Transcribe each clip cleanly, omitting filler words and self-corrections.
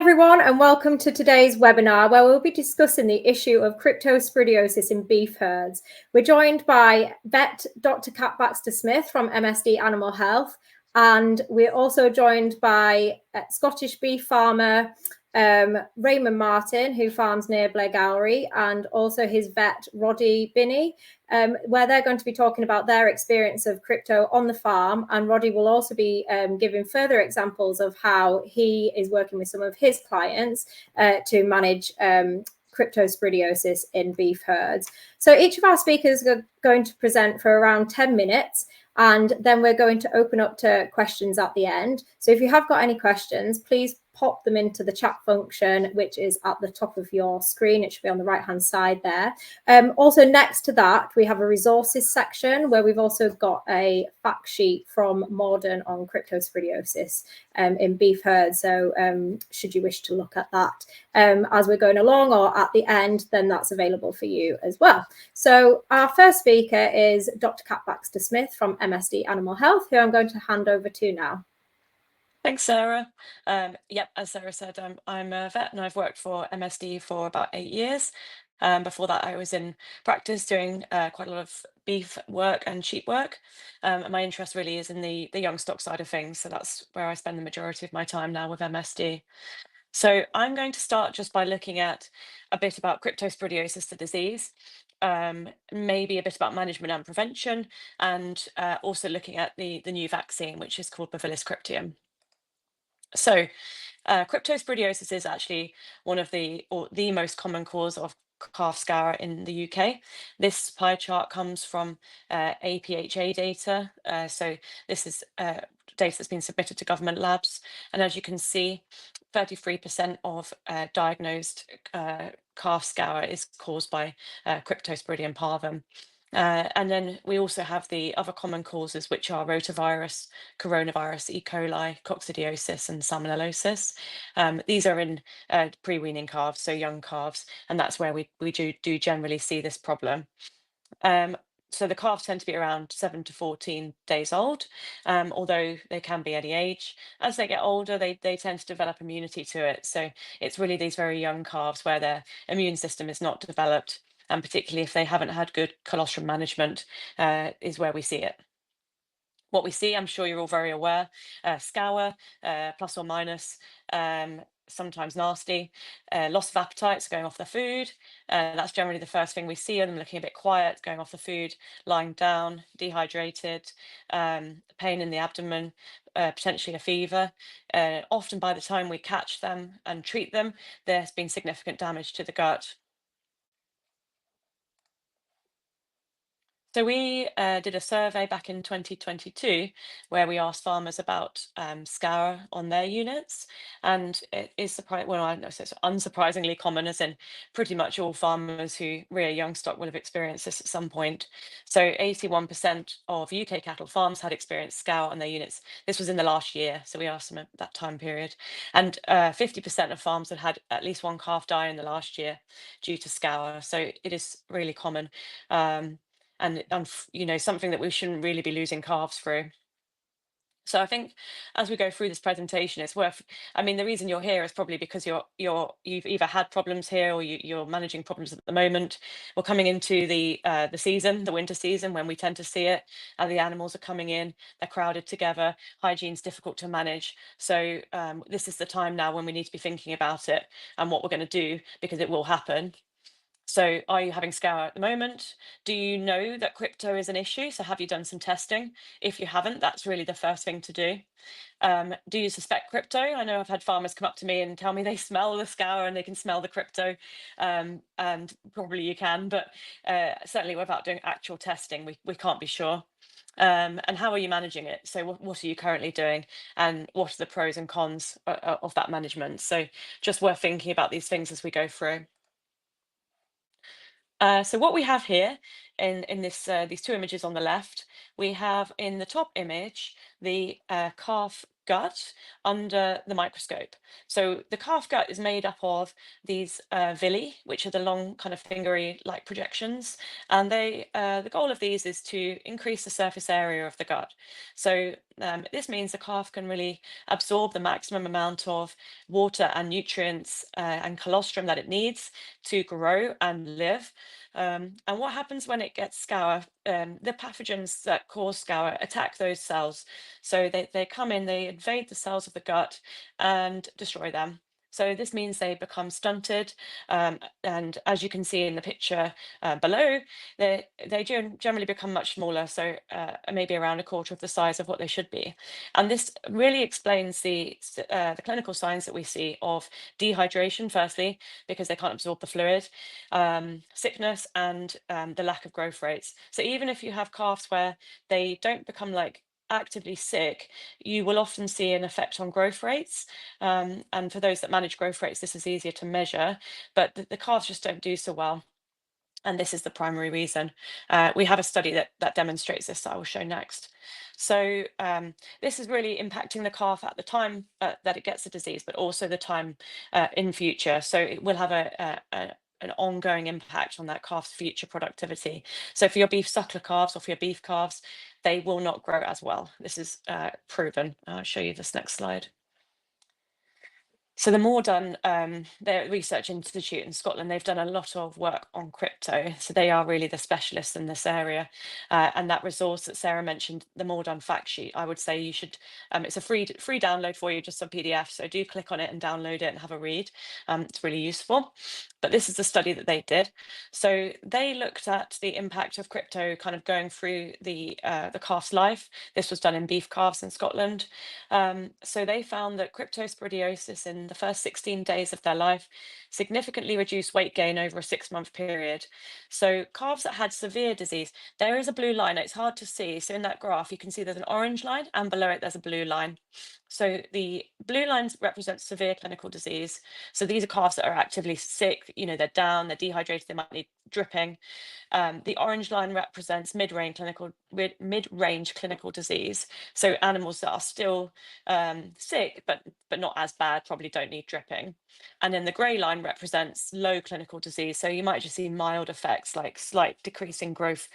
everyone, and welcome to today's webinar where we'll be discussing the issue of cryptosporidiosis in beef herds. We're joined by vet Dr. Kat Baxter-Smith from MSD Animal Health, and we're also joined by Scottish beef farmer Raymond Martin, who farms near Blairgowrie, and also his vet Roddy Binney, where they're going to be talking about their experience of crypto on the farm. And Roddy will also be giving further examples of how he is working with some of his clients to manage cryptosporidiosis in beef herds. So each of our speakers are going to present for around 10 minutes. And then we're going to open up to questions at the end. So if you have got any questions, please pop them into the chat function, which is at the top of your screen. It should be on the right-hand side there. Also next to that, we have a resources section where we've also got a fact sheet from Morden on cryptosporidiosis in beef herds. So should you wish to look at that as we're going along or at the end, then that's available for you as well. So our first speaker is Dr. Kat Baxter-Smith from MSD Animal Health, who I'm going to hand over to now. Thanks, Sarah. Yep, as Sarah said, I'm a vet and I've worked for MSD for about 8 years. Before that, I was in practice doing quite a lot of beef work and sheep work. And my interest really is in the young stock side of things. So that's where I spend the majority of my time now with MSD. So I'm going to start just by looking at a bit about cryptosporidiosis, the disease, maybe a bit about management and prevention, and also looking at the new vaccine, which is called Bacillus cryptium. So cryptosporidiosis is actually one of the most common cause of calf scour in the UK. This pie chart comes from APHA data. So this is data that's been submitted to government labs. And as you can see, 33% of diagnosed calf scour is caused by Cryptosporidium parvum. And then we also have the other common causes, which are rotavirus, coronavirus, E. coli, coccidiosis, and salmonellosis. These are in pre-weaning calves, so young calves, and that's where we do generally see this problem. So the calves tend to be around 7 to 14 days old, although they can be any age. As they get older, they tend to develop immunity to it. So it's really these very young calves where their immune system is not developed, and particularly if they haven't had good colostrum management, is where we see it. What we see, I'm sure you're all very aware, scour, plus or minus, sometimes nasty, loss of appetite, so going off their food. That's generally the first thing we see, them looking a bit quiet, going off the food, lying down, dehydrated, pain in the abdomen, potentially a fever. Often by the time we catch them and treat them, there's been significant damage to the gut. So we did a survey back in 2022 where we asked farmers about scour on their units, and it is well, I know, so it's unsurprisingly common, as in pretty much all farmers who rear young stock will have experienced this at some point. So 81% of UK cattle farms had experienced scour on their units. This was in the last year, so we asked them at that time period, and 50% of farms had at least one calf die in the last year due to scour. So it is really common. And you know, something that we shouldn't really be losing calves through. So I think as we go through this presentation, it's worth, I mean, the reason you're here is probably because you've either had problems here or you're managing problems at the moment. We're coming into the season, the winter season, when we tend to see it, and the animals are coming in, they're crowded together, hygiene's difficult to manage. So this is the time now when we need to be thinking about it and what we're going to do, because it will happen. So are you having scour at the moment? Do you know that crypto is an issue? So have you done some testing? If you haven't, that's really the first thing to do. Do you suspect crypto? I know I've had farmers come up to me and tell me they smell the scour and they can smell the crypto, and probably you can, but certainly without doing actual testing, we can't be sure. And how are you managing it? So what are you currently doing, and what are the pros and cons of that management? So just worth thinking about these things as we go through. So what we have here in these two images on the left, we have in the top image the calf gut under the microscope. So the calf gut is made up of these villi, which are the long kind of fingery like projections, and the goal of these is to increase the surface area of the gut. So this means the calf can really absorb the maximum amount of water and nutrients and colostrum that it needs to grow and live. And what happens when it gets scour? The pathogens that cause scour attack those cells. So they come in, they invade the cells of the gut and destroy them. So this means they become stunted. And as you can see in the picture below, they generally become much smaller, so maybe around a quarter of the size of what they should be. And this really explains the clinical signs that we see of dehydration, firstly, because they can't absorb the fluid, sickness, and the lack of growth rates. So even if you have calves where they don't become like actively sick, you will often see an effect on growth rates. And for those that manage growth rates, this is easier to measure, but the calves just don't do so well. And this is the primary reason. We have a study that demonstrates this that I will show next. So this is really impacting the calf at the time that it gets the disease, but also the time in future. So it will have an ongoing impact on that calf's future productivity. So for your beef suckler calves or for your beef calves, they will not grow as well. This is proven. I'll show you this next slide. So the Morden, their research institute in Scotland, they've done a lot of work on crypto. So they are really the specialists in this area. And that resource that Sarah mentioned, the Morden fact sheet, I would say you should, it's a free download for you, just a PDF. So do click on it and download it and have a read. It's really useful. But this is the study that they did. So they looked at the impact of crypto kind of going through the calf's life. This was done in beef calves in Scotland. So they found that cryptosporidiosis in the first 16 days of their life significantly reduced weight gain over a 6-month period. So calves that had severe disease, there is a blue line. It's hard to see. So in that graph, you can see there's an orange line and below it, there's a blue line. So the blue lines represent severe clinical disease. So these are calves that are actively sick, they're down, they're dehydrated, they might need dripping. The orange line represents mid-range clinical disease. So animals that are still sick, but not as bad, probably don't need dripping. And then the grey line represents low clinical disease. So you might just see mild effects like slight decrease in growth,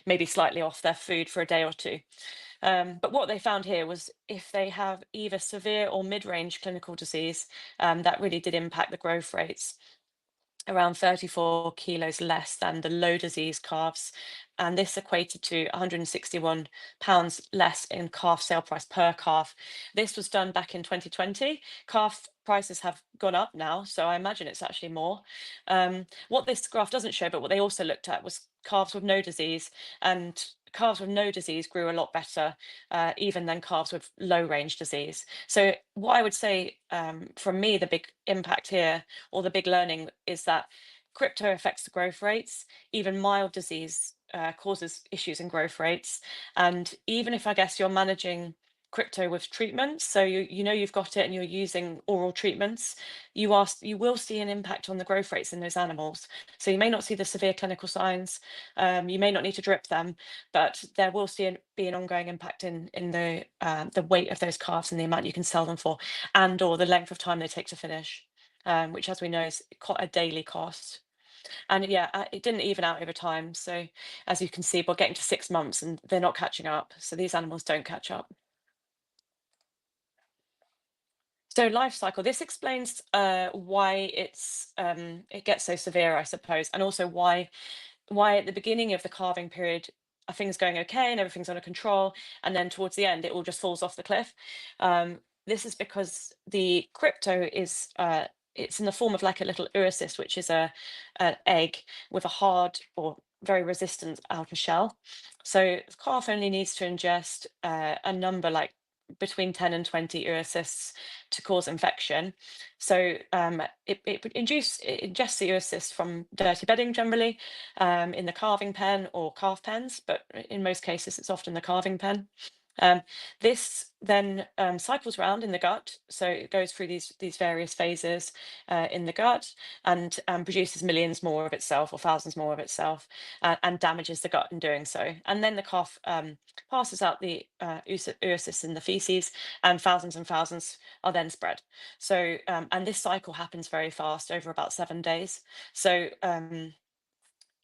maybe slightly off their food for a day or two. But what they found here was if they have either severe or mid-range clinical disease, that really did impact the growth rates, around 34 kilos less than the low disease calves. And this equated to £161 less in calf sale price per calf. This was done back in 2020. Calf prices have gone up now, so I imagine it's actually more. What this graph doesn't show, but what they also looked at was calves with no disease, and calves with no disease grew a lot better, even than calves with low range disease. So what I would say, from me, the big impact here, or the big learning, is that crypto affects the growth rates. Even mild disease causes issues in growth rates. And even if, I guess, you're managing crypto with treatments, so you've got it and you're using oral treatments, you will see an impact on the growth rates in those animals. So you may not see the severe clinical signs, you may not need to drip them, but there will be an ongoing impact in the weight of those calves and the amount you can sell them for, and or the length of time they take to finish, which, as we know, is quite a daily cost. And yeah, it didn't even out over time. So as you can see, we're getting to 6 months and they're not catching up. So these animals don't catch up. So life cycle, this explains why it gets so severe, I suppose, and also why at the beginning of the calving period are things going okay and everything's under control, and then towards the end it all just falls off the cliff. This is because the crypto is it's in the form of like a little oocyst, which is an egg with a hard or very resistant outer shell. So the calf only needs to ingest a number like between 10 and 20 oocysts to cause infection. So it ingests the oocyst from dirty bedding generally, in the calving pen or calf pens, but in most cases it's often the calving pen. Um, this then cycles around in the gut, so it goes through these various phases in the gut, and produces millions more of itself or thousands more of itself, and damages the gut in doing so. And then the calf passes out the oocysts in the feces, and thousands are then spread. So and this cycle happens very fast, over about 7 days. So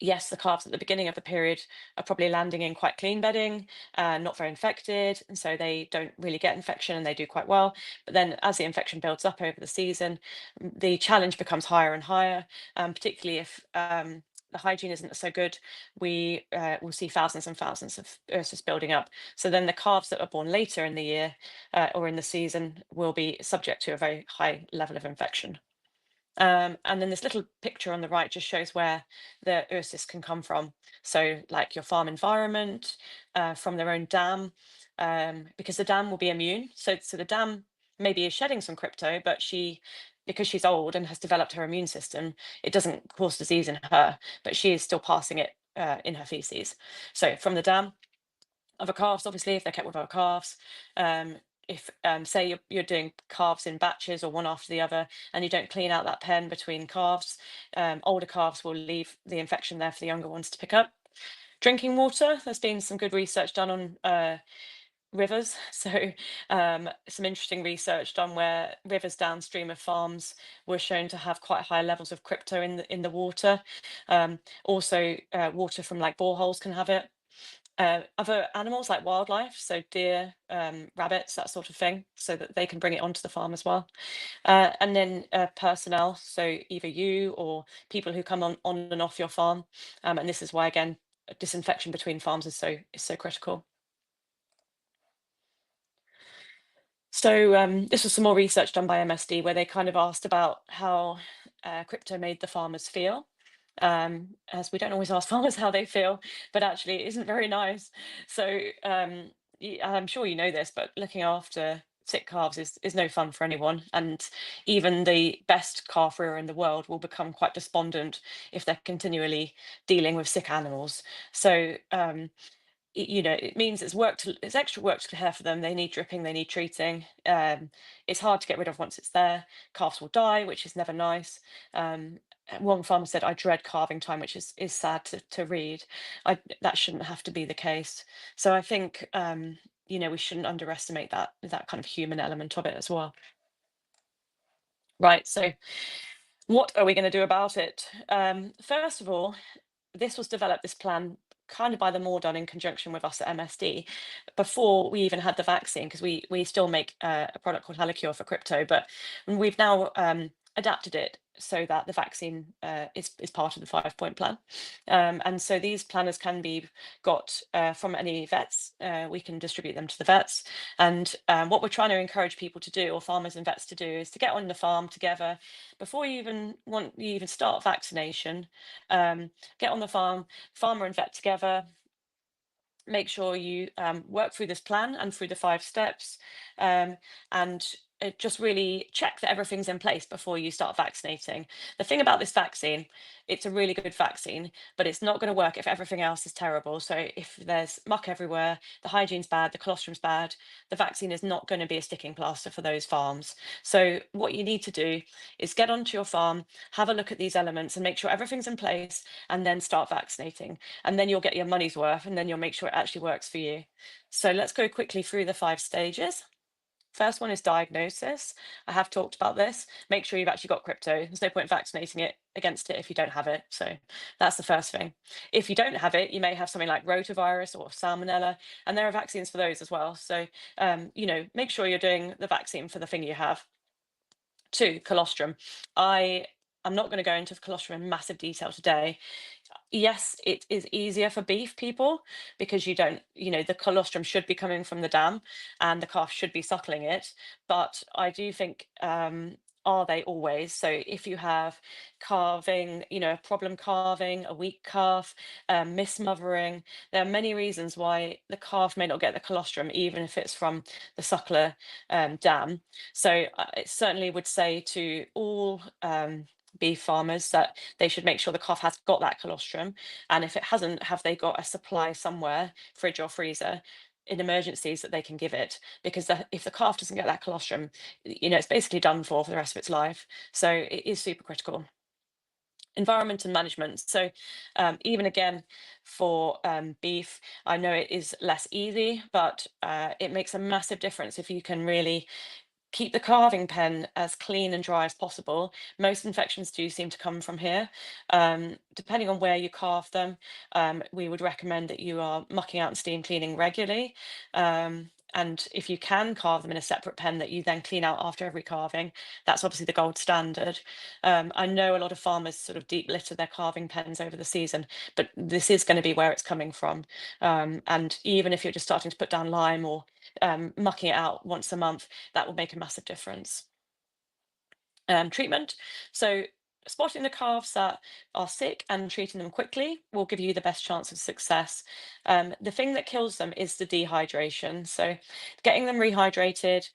yes, the calves at the beginning of the period are probably landing in quite clean bedding, not very infected, and so they don't really get infection and they do quite well. But then as the infection builds up over the season, the challenge becomes higher and higher, particularly if the hygiene isn't so good. We will see thousands and thousands of ursus building up. So then the calves that are born later in the year or in the season will be subject to a very high level of infection. And then this little picture on the right just shows where the oocysts can come from. So, like your farm environment, from their own dam, because the dam will be immune. So the dam maybe is shedding some crypto, but because she's old and has developed her immune system, it doesn't cause disease in her, but she is still passing it in her feces. So from the dam, other calves, obviously, if they're kept with other calves. If say you're doing calves in batches or one after the other, and you don't clean out that pen between calves, older calves will leave the infection there for the younger ones to pick up. Drinking water, there's been some good research done on rivers. So some interesting research done where rivers downstream of farms were shown to have quite high levels of crypto in the water. Also, water from like boreholes can have it. Other animals like wildlife, so deer, rabbits, that sort of thing, so that they can bring it onto the farm as well. And then personnel, so either you or people who come on and off your farm. And this is why, again, disinfection between farms is so critical. So this was some more research done by MSD where they kind of asked about how crypto made the farmers feel. As we don't always ask farmers how they feel, but actually it isn't very nice. So I'm sure you know this, but looking after sick calves is no fun for anyone. And even the best calf rearer in the world will become quite despondent if they're continually dealing with sick animals. So it means it's extra work to care for them. They need dripping, they need treating. It's hard to get rid of once it's there. Calves will die, which is never nice. One farmer said, "I dread calving time," which is sad to read. That shouldn't have to be the case. So I think we shouldn't underestimate that kind of human element of it as well. Right. So what are we going to do about it? First of all, this plan kind of by the Mordon in conjunction with us at MSD before we even had the vaccine, because we still make a product called Halicure for crypto, but we've now adapted it so that the vaccine is part of the 5-point plan. And so these planners can be got from any vets. We can distribute them to the vets. And what we're trying to encourage people to do, or farmers and vets to do, is to get on the farm together before you even start vaccination. Get on the farm, farmer and vet together, make sure you work through this plan and through the 5 steps, and just really check that everything's in place before you start vaccinating. The thing about this vaccine, it's a really good vaccine, but it's not going to work if everything else is terrible. So if there's muck everywhere, the hygiene's bad, the colostrum's bad, the vaccine is not going to be a sticking plaster for those farms. So what you need to do is get onto your farm, have a look at these elements and make sure everything's in place, and then start vaccinating. And then you'll get your money's worth, and then you'll make sure it actually works for you. So let's go quickly through the 5 stages. First one is diagnosis. I have talked about this. Make sure you've actually got crypto. There's no point vaccinating it against it if you don't have it. So that's the first thing. If you don't have it, you may have something like rotavirus or salmonella, and there are vaccines for those as well. So make sure you're doing the vaccine for the thing you have. 2, colostrum. I'm not going to go into colostrum in massive detail today. Yes, it is easier for beef people because the colostrum should be coming from the dam and the calf should be suckling it. But I do think, are they always? So if you have calving, a problem calving, a weak calf, mismothering, there are many reasons why the calf may not get the colostrum, even if it's from the suckler dam. So I certainly would say to all beef farmers that they should make sure the calf has got that colostrum, and if it hasn't, have they got a supply somewhere, fridge or freezer, in emergencies that they can give it, because if the calf doesn't get that colostrum, it's basically done for the rest of its life. So it is super critical. Environment and management. So even again for beef, I know it is less easy, but it makes a massive difference if you can really keep the calving pen as clean and dry as possible. Most infections do seem to come from here. Depending on where you calve them, we would recommend that you are mucking out and steam cleaning regularly. And if you can carve them in a separate pen that you then clean out after every calving, that's obviously the gold standard. I know a lot of farmers sort of deep litter their calving pens over the season, but this is going to be where it's coming from. And even if you're just starting to put down lime or mucking it out once a month, that will make a massive difference. Treatment. So spotting the calves that are sick and treating them quickly will give you the best chance of success. The thing that kills them is the dehydration. So getting them rehydrated,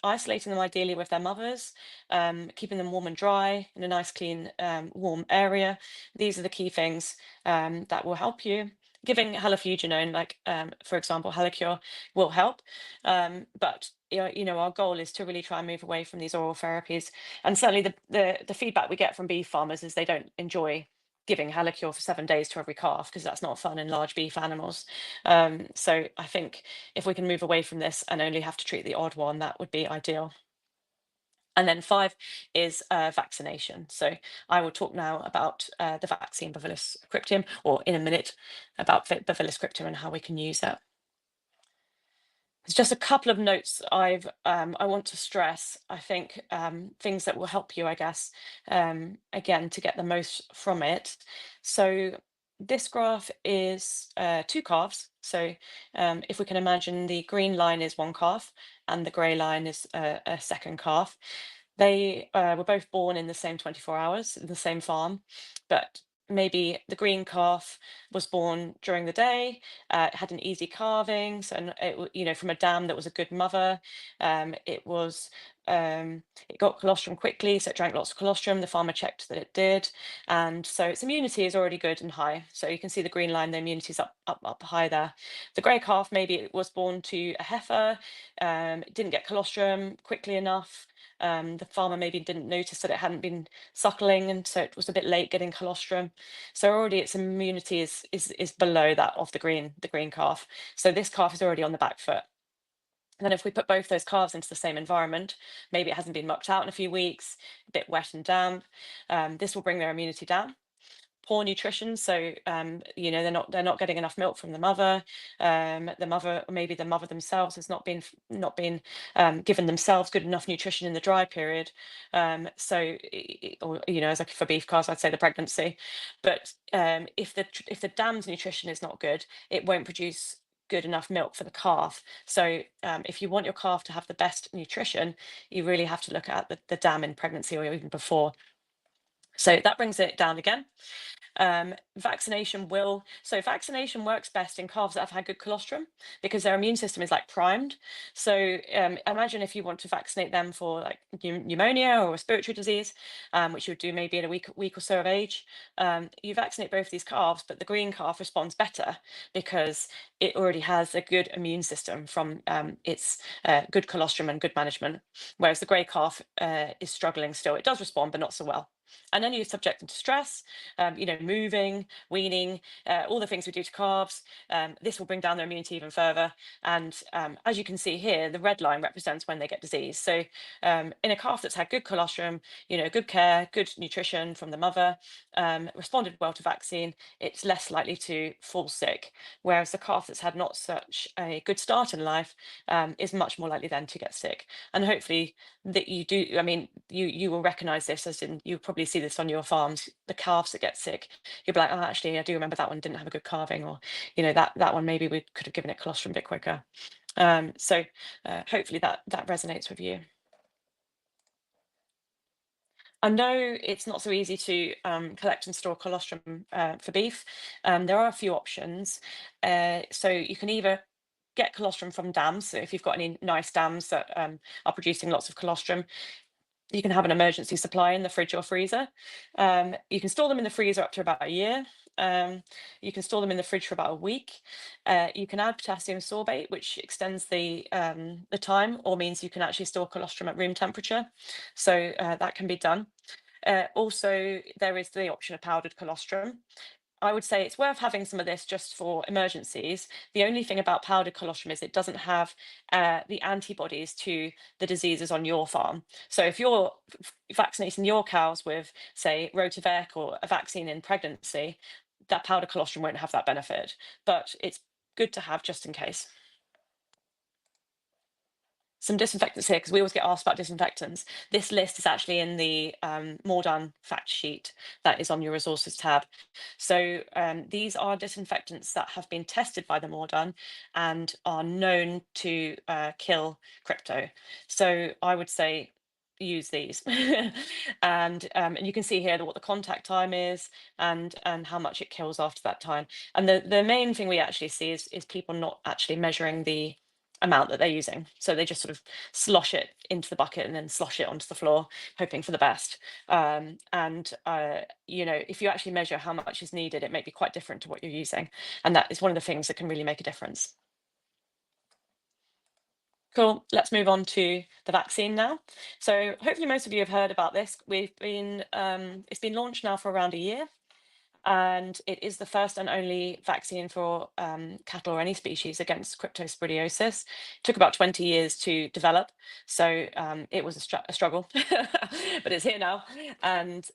isolating them ideally with their mothers, keeping them warm and dry in a nice, clean, warm area. These are the key things that will help you. Giving halofuginone, like for example, Halicure, will help. But our goal is to really try and move away from these oral therapies. And certainly the feedback we get from beef farmers is they don't enjoy giving Halicure for 7 days to every calf, because that's not fun in large beef animals. So I think if we can move away from this and only have to treat the odd one, that would be ideal. And then 5 is vaccination. So I will talk now about the vaccine Bacillus cryptium, or in a minute about Bacillus cryptium and how we can use it. There's just a couple of notes I want to stress. I think things that will help you, I guess, again, to get the most from it. So this graph is 2 calves. So if we can imagine, the green line is one calf and the grey line is a second calf. They were both born in the same 24 hours in the same farm, but maybe the green calf was born during the day. It had an easy calving, so from a dam that was a good mother. It was it got colostrum quickly, so it drank lots of colostrum. The farmer checked that it did, and so its immunity is already good and high. So you can see the green line, the immunity is up high there. The grey calf, maybe it was born to a heifer. It didn't get colostrum quickly enough. The farmer maybe didn't notice that it hadn't been suckling, and so it was a bit late getting colostrum. So already its immunity is below that of the green calf. So this calf is already on the back foot. And then if we put both those calves into the same environment, maybe it hasn't been mucked out in a few weeks, a bit wet and damp, this will bring their immunity down. Poor nutrition, so they're not getting enough milk from the mother. The mother, or maybe the mother themselves, has not been given themselves good enough nutrition in the dry period. As like for beef calves, I'd say the pregnancy. But if the dam's nutrition is not good, it won't produce good enough milk for the calf. So if you want your calf to have the best nutrition, you really have to look at the dam in pregnancy or even before. So that brings it down again. Vaccination works best in calves that have had good colostrum, because their immune system is like primed. So imagine if you want to vaccinate them for like pneumonia or respiratory disease, which you would do maybe at a week or so of age. You vaccinate both these calves, but the green calf responds better because it already has a good immune system from its good colostrum and good management, whereas the grey calf is struggling still. It does respond, but not so well. And then you subject them to stress, moving, weaning, all the things we do to calves. This will bring down their immunity even further. And as you can see here, the red line represents when they get disease. So in a calf that's had good colostrum, good care, good nutrition from the mother, responded well to vaccine, it's less likely to fall sick. Whereas the calf that's had not such a good start in life is much more likely then to get sick. And hopefully that you do, you will recognize this, as in you probably see this on your farms, the calves that get sick. You'll be like, oh, actually, I do remember that one didn't have a good calving, or that one maybe we could have given it colostrum a bit quicker. So hopefully that resonates with you. I know it's not so easy to collect and store colostrum for beef. There are a few options. So you can either get colostrum from dams. So if you've got any nice dams that are producing lots of colostrum, you can have an emergency supply in the fridge or freezer. You can store them in the freezer up to about a year. You can store them in the fridge for about a week. You can add potassium sorbate, which extends the time, or means you can actually store colostrum at room temperature. So that can be done. Also, there is the option of powdered colostrum. I would say it's worth having some of this just for emergencies. The only thing about powdered colostrum is it doesn't have the antibodies to the diseases on your farm. So if you're vaccinating your cows with, say, rotovec or a vaccine in pregnancy, that powdered colostrum won't have that benefit. But it's good to have just in case. Some disinfectants here, because we always get asked about disinfectants. This list is actually in the Mordan fact sheet that is on your resources tab. So these are disinfectants that have been tested by the Mordan and are known to kill crypto. So I would say use these. And you can see here what the contact time is and how much it kills after that time. And the main thing we actually see is people not actually measuring the amount that they're using. So they just sort of slosh it into the bucket and then slosh it onto the floor, hoping for the best. If you actually measure how much is needed, it may be quite different to what you're using. And that is one of the things that can really make a difference. Cool. Let's move on to the vaccine now. So hopefully most of you have heard about this. It's been launched now for around a year. And it is the first and only vaccine for cattle or any species against cryptosporidiosis. It took about 20 years to develop, so it was a struggle, but it's here now, and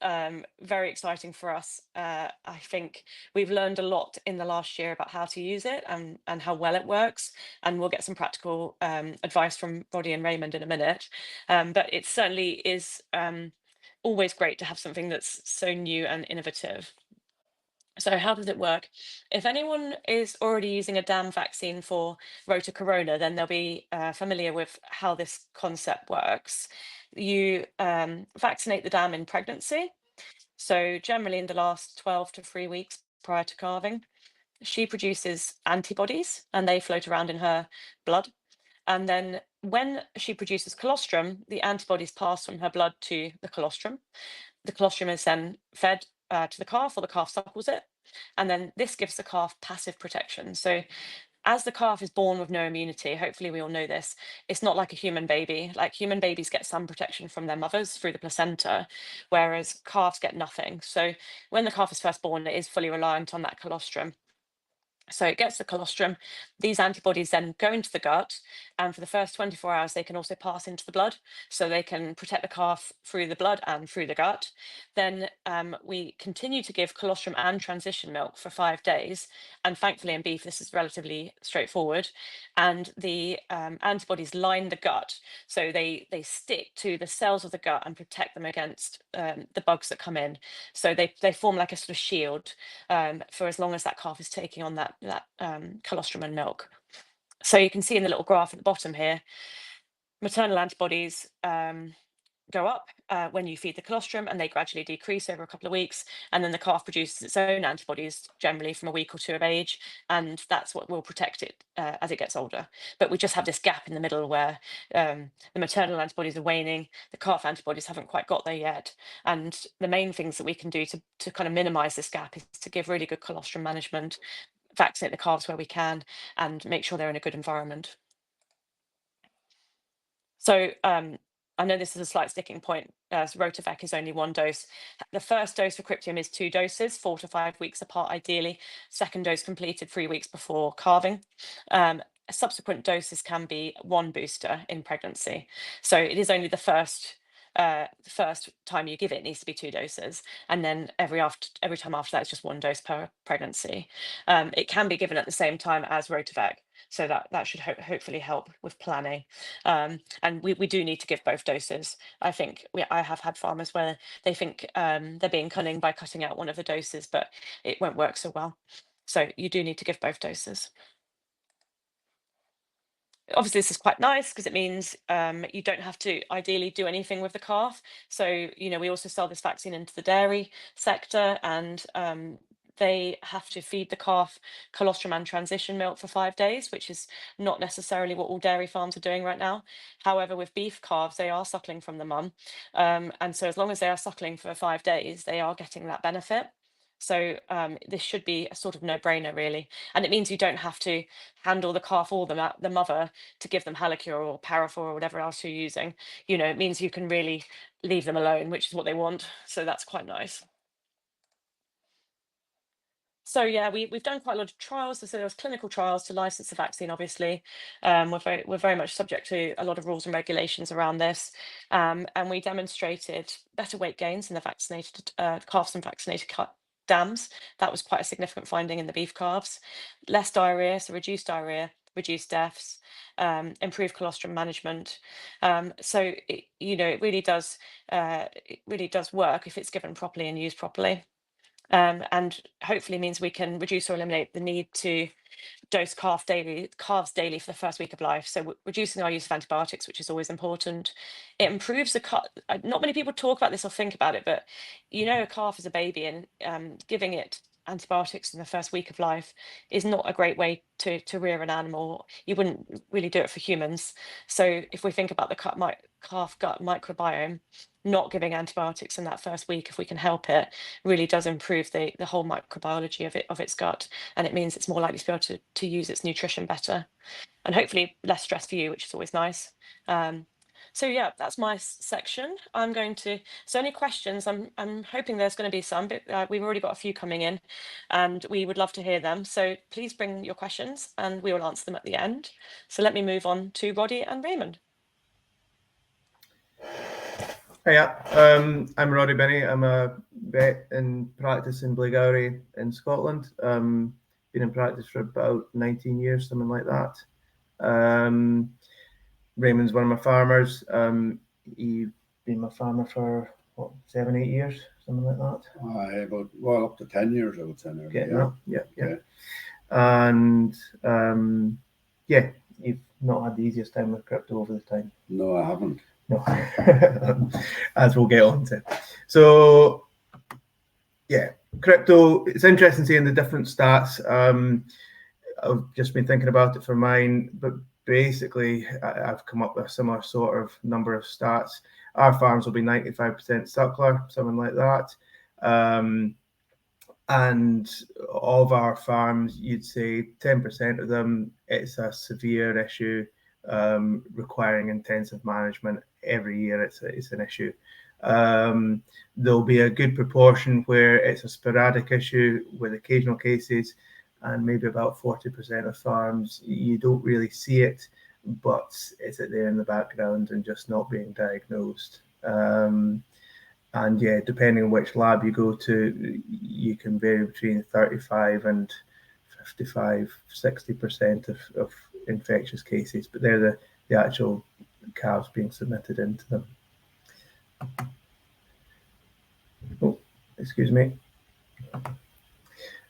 very exciting for us. I think we've learned a lot in the last year about how to use it and how well it works, and we'll get some practical advice from Roddy and Raymond in a minute. But it certainly is always great to have something that's so new and innovative. So how does it work? If anyone is already using a dam vaccine for rotacorona, then they'll be familiar with how this concept works. You vaccinate the dam in pregnancy. So generally in the last 12 to 3 weeks prior to calving, she produces antibodies and they float around in her blood. And then when she produces colostrum, the antibodies pass from her blood to the colostrum. The colostrum is then fed to the calf, or the calf suckles it. And then this gives the calf passive protection. So as the calf is born with no immunity, hopefully we all know this, it's not like a human baby. Like human babies get some protection from their mothers through the placenta, whereas calves get nothing. So when the calf is first born, it is fully reliant on that colostrum. So it gets the colostrum. These antibodies then go into the gut, and for the first 24 hours, they can also pass into the blood. So they can protect the calf through the blood and through the gut. Then we continue to give colostrum and transition milk for 5 days. And thankfully, in beef, this is relatively straightforward. And the antibodies line the gut. So they stick to the cells of the gut and protect them against the bugs that come in. So they form like a sort of shield for as long as that calf is taking on that colostrum and milk. So you can see in the little graph at the bottom here, maternal antibodies go up when you feed the colostrum, and they gradually decrease over a couple of weeks. And then the calf produces its own antibodies, generally from a week or two of age, and that's what will protect it as it gets older. But we just have this gap in the middle where the maternal antibodies are waning, the calf antibodies haven't quite got there yet. And the main things that we can do to kind of minimize this gap is to give really good colostrum management, vaccinate the calves where we can, and make sure they're in a good environment. So I know this is a slight sticking point, as Rotovec is only 1 dose. The first dose for Cryptium is 2 doses, 4 to 5 weeks apart, ideally. Second dose completed 3 weeks before calving. Subsequent doses can be 1 booster in pregnancy. So it is only the first time you give it needs to be 2 doses, and then every time after that is just 1 dose per pregnancy. It can be given at the same time as Rotovec, so that should hopefully help with planning. And we do need to give both doses. I think I have had farmers where they think they're being cunning by cutting out one of the doses, but it won't work so well. So you do need to give both doses. Obviously, this is quite nice because it means you don't have to ideally do anything with the calf. So, we also sell this vaccine into the dairy sector, and they have to feed the calf colostrum and transition milk for 5 days, which is not necessarily what all dairy farms are doing right now. However, with beef calves, they are suckling from the mum. And so as long as they are suckling for 5 days, they are getting that benefit. So this should be a sort of no-brainer, really. And it means you don't have to handle the calf or the mother to give them Halocure or Parafor or whatever else you're using. It means you can really leave them alone, which is what they want. So that's quite nice. So yeah, we've done quite a lot of trials. So there was clinical trials to license the vaccine. Obviously, we're very much subject to a lot of rules and regulations around this, and we demonstrated better weight gains in the vaccinated calves and vaccinated dams. That was quite a significant finding in the beef calves. Less diarrhea, so reduced diarrhea, reduced deaths, improved colostrum management. So it really does work if it's given properly and used properly. And hopefully means we can reduce or eliminate the need to dose calves daily for the first week of life. So reducing our use of antibiotics, which is always important. It improves the not many people talk about this or think about it, but a calf is a baby, and giving it antibiotics in the first week of life is not a great way to rear an animal. You wouldn't really do it for humans. So if we think about the calf gut microbiome, not giving antibiotics in that first week, if we can help it, really does improve the whole microbiology of its gut, and it means it's more likely to be able to use its nutrition better, and hopefully less stress for you, which is always nice. So yeah, that's my section. So any questions? I'm hoping there's going to be some, but we've already got a few coming in, and we would love to hear them. So please bring your questions, and we will answer them at the end. So let me move on to Roddy and Raymond. Hiya, I'm Roddy Binney. I'm a vet in practice in Blairgowrie in Scotland. Been in practice for about 19 years, something like that. Raymond's one of my farmers. He's been my farmer for, 7, 8 years, something like that? Up to 10 years, I would say now. Getting up, yeah. And you've not had the easiest time with crypto over the time. No, I haven't. No, as we'll get on to. So, yeah, crypto, it's interesting seeing the different stats. I've just been thinking about it for mine, but basically I've come up with a similar sort of number of stats. Our farms will be 95% suckler, something like that. And of our farms, you'd say 10% of them, it's a severe issue requiring intensive management. Every year it's an issue. There'll be a good proportion where it's a sporadic issue with occasional cases, and maybe about 40% of farms you don't really see it, but it's there in the background and just not being diagnosed. And yeah, depending on which lab you go to, you can vary between 35 and 55, 60% of infectious cases, but they're the actual calves being submitted into them. Oh, excuse me.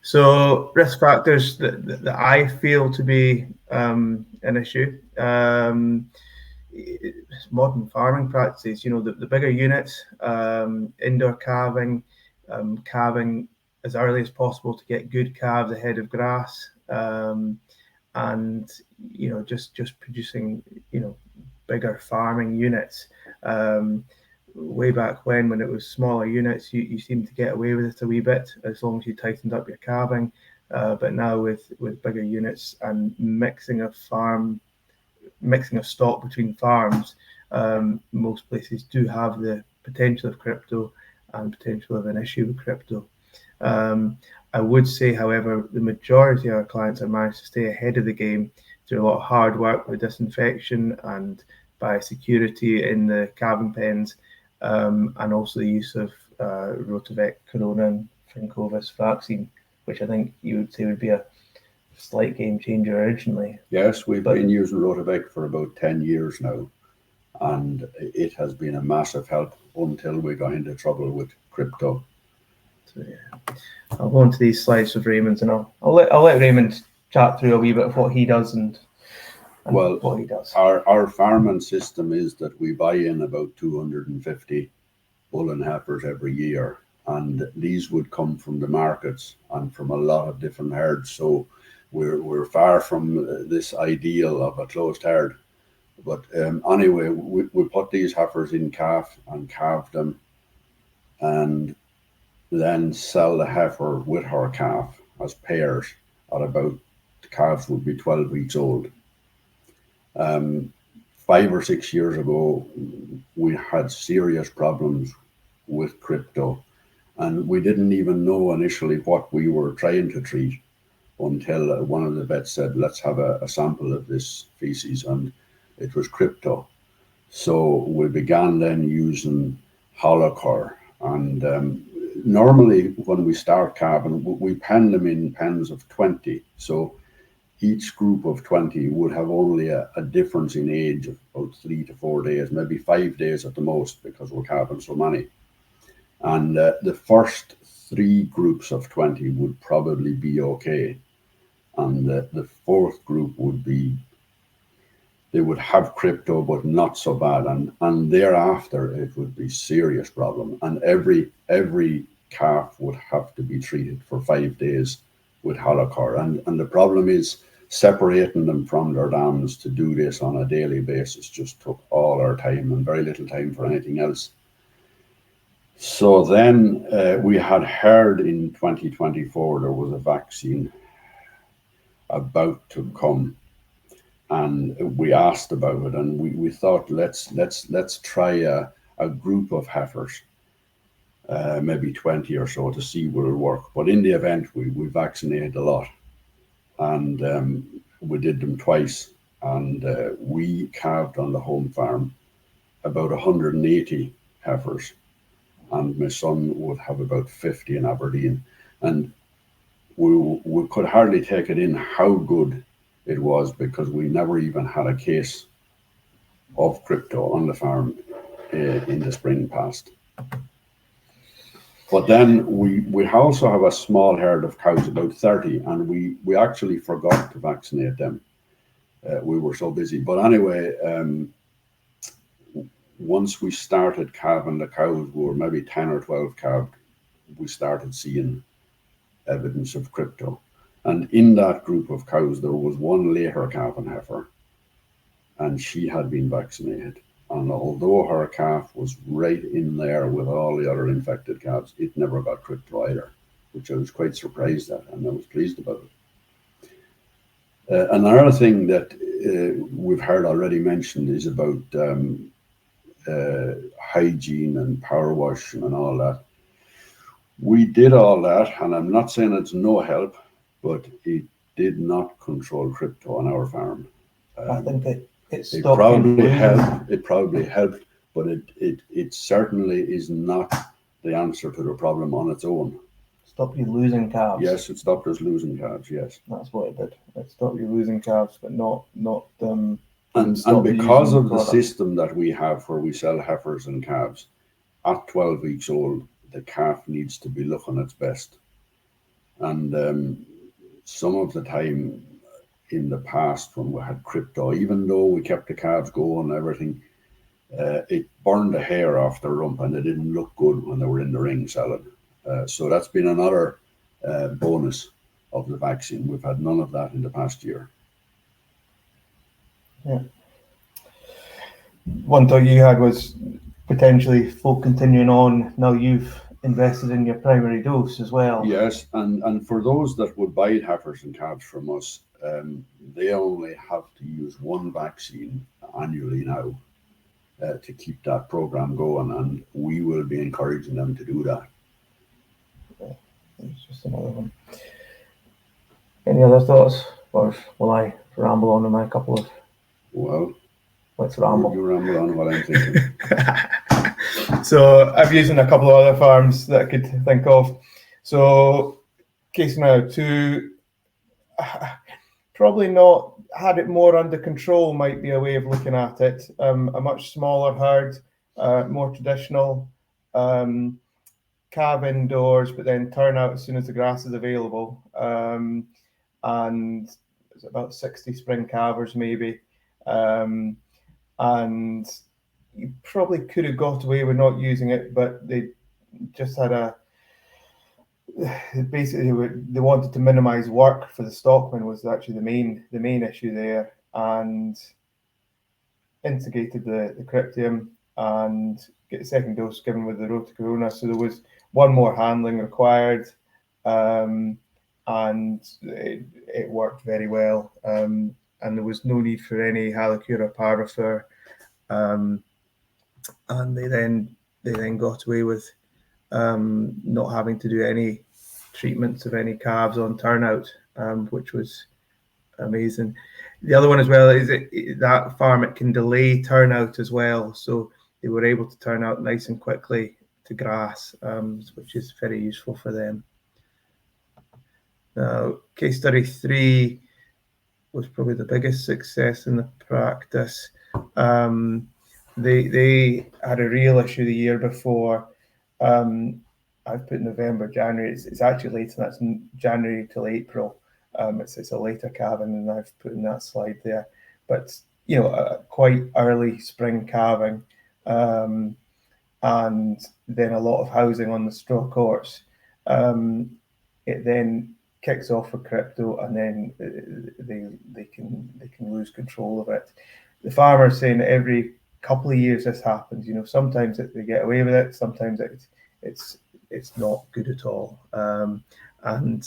So risk factors that I feel to be an issue. Modern farming practices, the bigger units, indoor calving, calving as early as possible to get good calves ahead of grass, and just producing bigger farming units. Way back when it was smaller units, you seemed to get away with it a wee bit as long as you tightened up your calving. But now with bigger units and mixing of stock between farms, most places do have the potential of crypto and potential of an issue with crypto. I would say, however, the majority of our clients have managed to stay ahead of the game through a lot of hard work with disinfection and biosecurity in the calving pens, and also the use of Rotavirus, Corona, and Fincovis vaccine, which I think you would say would be a slight game changer originally. Yes, we've been using Rotavirus for about 10 years now, and it has been a massive help until we got into trouble with crypto. So yeah, I'll go into these slides with Raymond, and I'll let Raymond chat through a wee bit of what he does and what he does. Our farming system is that we buy in about 250 bull and heifers every year, and these would come from the markets and from a lot of different herds. So we're far from this ideal of a closed herd. But anyway, we put these heifers in calf and calve them, and then sell the heifer with her calf as pairs at about, the calves would be 12 weeks old. 5 or 6 years ago, we had serious problems with crypto, and we didn't even know initially what we were trying to treat until one of the vets said, let's have a sample of this feces, and it was crypto. So we began then using Holocor, and normally when we start calving, we pen them in pens of 20. So each group of 20 would have only a difference in age of about 3 to 4 days, maybe 5 days at the most, because we're calving so many. And the first 3 groups of 20 would probably be okay. And the 4th group would be, they would have crypto, but not so bad. And thereafter, it would be serious problem. And every calf would have to be treated for 5 days with Holocor. And the problem is separating them from their dams to do this on a daily basis just took all our time and very little time for anything else. So then we had heard in 2024 there was a vaccine about to come, and we asked about it, and we thought let's try a group of heifers, maybe 20 or so, to see will it work. But in the event, we vaccinated a lot, and we did them twice, and we calved on the home farm about 180 heifers, and my son would have about 50 in Aberdeen, and we could hardly take it in how good it was, because we never even had a case of crypto on the farm in the spring past. But then we also have a small herd of cows, about 30, and we actually forgot to vaccinate them. We were so busy. But anyway, once we started calving the cows, we were maybe 10 or 12 calved, we started seeing evidence of crypto. And in that group of cows, there was one later calving heifer, and she had been vaccinated. And although her calf was right in there with all the other infected calves, it never got crypto either, which I was quite surprised at, and I was pleased about it. Another thing that we've heard already mentioned is about hygiene and power washing and all that. We did all that, and I'm not saying it's no help, but it did not control crypto on our farm. I think it probably helped, but it certainly is not the answer to the problem on its own. Stop you losing calves. Yes, it stopped us losing calves. Yes, that's what it did. It stopped you losing calves, but not and because of the system that we have where we sell heifers and calves, at 12 weeks old, the calf needs to be looking its best. And some of the time in the past when we had crypto, even though we kept the calves going and everything, it burned the hair off their rump, and they didn't look good when they were in the ring selling. So that's been another bonus of the vaccine. We've had none of that in the past year. Yeah. One thought you had was potentially folk continuing on. Now you've invested in your primary dose as well. Yes, and for those that would buy heifers and calves from us, they only have to use one vaccine annually now to keep that program going, and we will be encouraging them to do that. Okay. It's just another one. Any other thoughts, or will I ramble on in my couple of? Well, let's ramble. You ramble on while I'm thinking. So I've used in a couple of other farms that I could think of. So case now to probably not had it more under control might be a way of looking at it. A much smaller herd, more traditional, calve indoors, but then turn out as soon as the grass is available. And it's about 60 spring calvers maybe. And you probably could have got away with not using it, but they just had basically they wanted to minimize work for the stockman was actually the main issue there, and instigated the cryptium, and get the second dose given with the rotacorona. So there was one more handling required, and it worked very well. And there was no need for any Halocure or Parvofor. And they then got away with not having to do any treatments of any calves on turnout, which was amazing. The other one as well is that farm, it can delay turnout as well, so they were able to turn out nice and quickly to grass, which is very useful for them. Now, case study 3 was probably the biggest success in the practice. They had a real issue the year before. I've put November, January. It's actually later. That's January till April. It's a later calving, and I've put in that slide there. But quite early spring calving, and then a lot of housing on the straw courts. It then kicks off for crypto, and then they can lose control of it. The farmer's saying that every couple of years this happens. Sometimes they get away with it, sometimes it's not good at all. And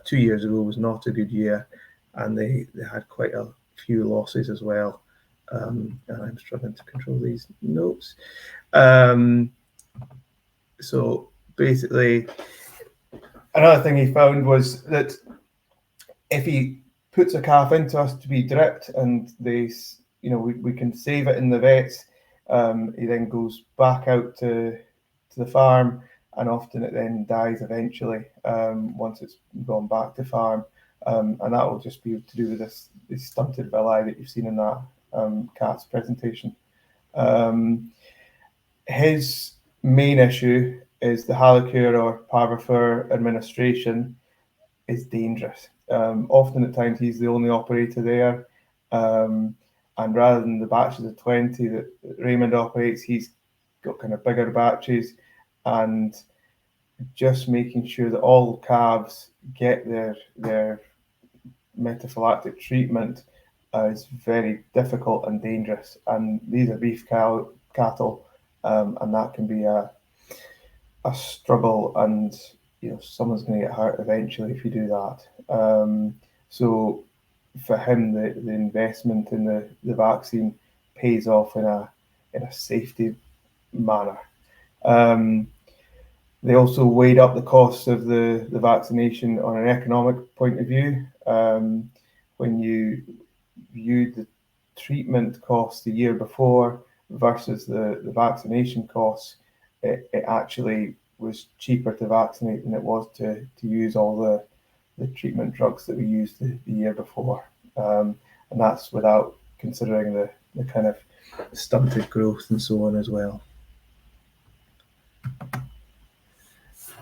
2 years ago was not a good year, and they had quite a few losses as well. And I'm struggling to control these notes. So basically, another thing he found was that if he puts a calf into us to be dripped, and we can save it in the vets, he then goes back out to the farm, and often it then dies eventually once it's gone back to farm, and that will just be to do with this stunted villi that you've seen in that cat's presentation. His main issue is the Halocure or Parvofor administration is dangerous. Often at times he's the only operator there, and rather than the batches of 20 that Raymond operates, he's got kind of bigger batches, and just making sure that all calves get their metaphylactic treatment is very difficult and dangerous. And these are beef cattle, and that can be a struggle, and someone's going to get hurt eventually if you do that. So for him, the investment in the vaccine pays off in a safety manner. They also weighed up the costs of the vaccination on an economic point of view. When you viewed the treatment costs the year before versus the vaccination costs, it actually was cheaper to vaccinate than it was to use all the treatment drugs that we used the year before. And that's without considering the kind of stunted growth and so on as well.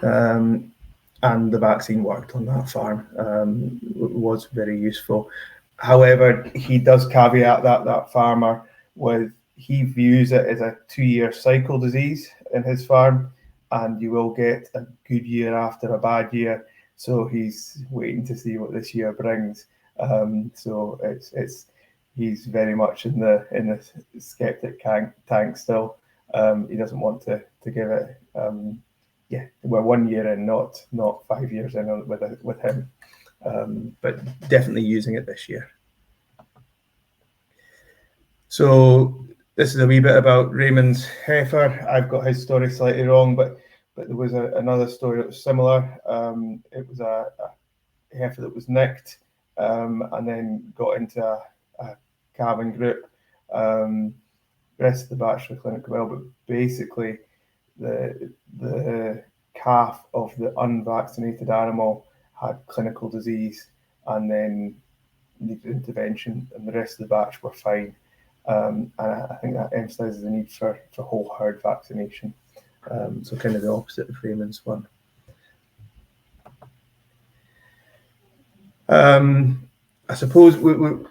And the vaccine worked on that farm, was very useful. However, he does caveat that farmer with, he views it as a 2-year cycle disease in his farm, and you will get a good year after a bad year. So he's waiting to see what this year brings. So he's very much in the skeptic tank still. He doesn't want to give it. We're 1 year in, not 5 years in with him, but definitely using it this year. So this is a wee bit about Raymond's heifer. I've got his story slightly wrong, but there was another story that was similar. It was a heifer that was nicked, and then got into a calving group. Rest of the batch were clinically well, but basically the calf of the unvaccinated animal had clinical disease and then needed intervention, and the rest of the batch were fine. And I think that emphasises the need for whole herd vaccination. So kind of the opposite of Raymond's one. I suppose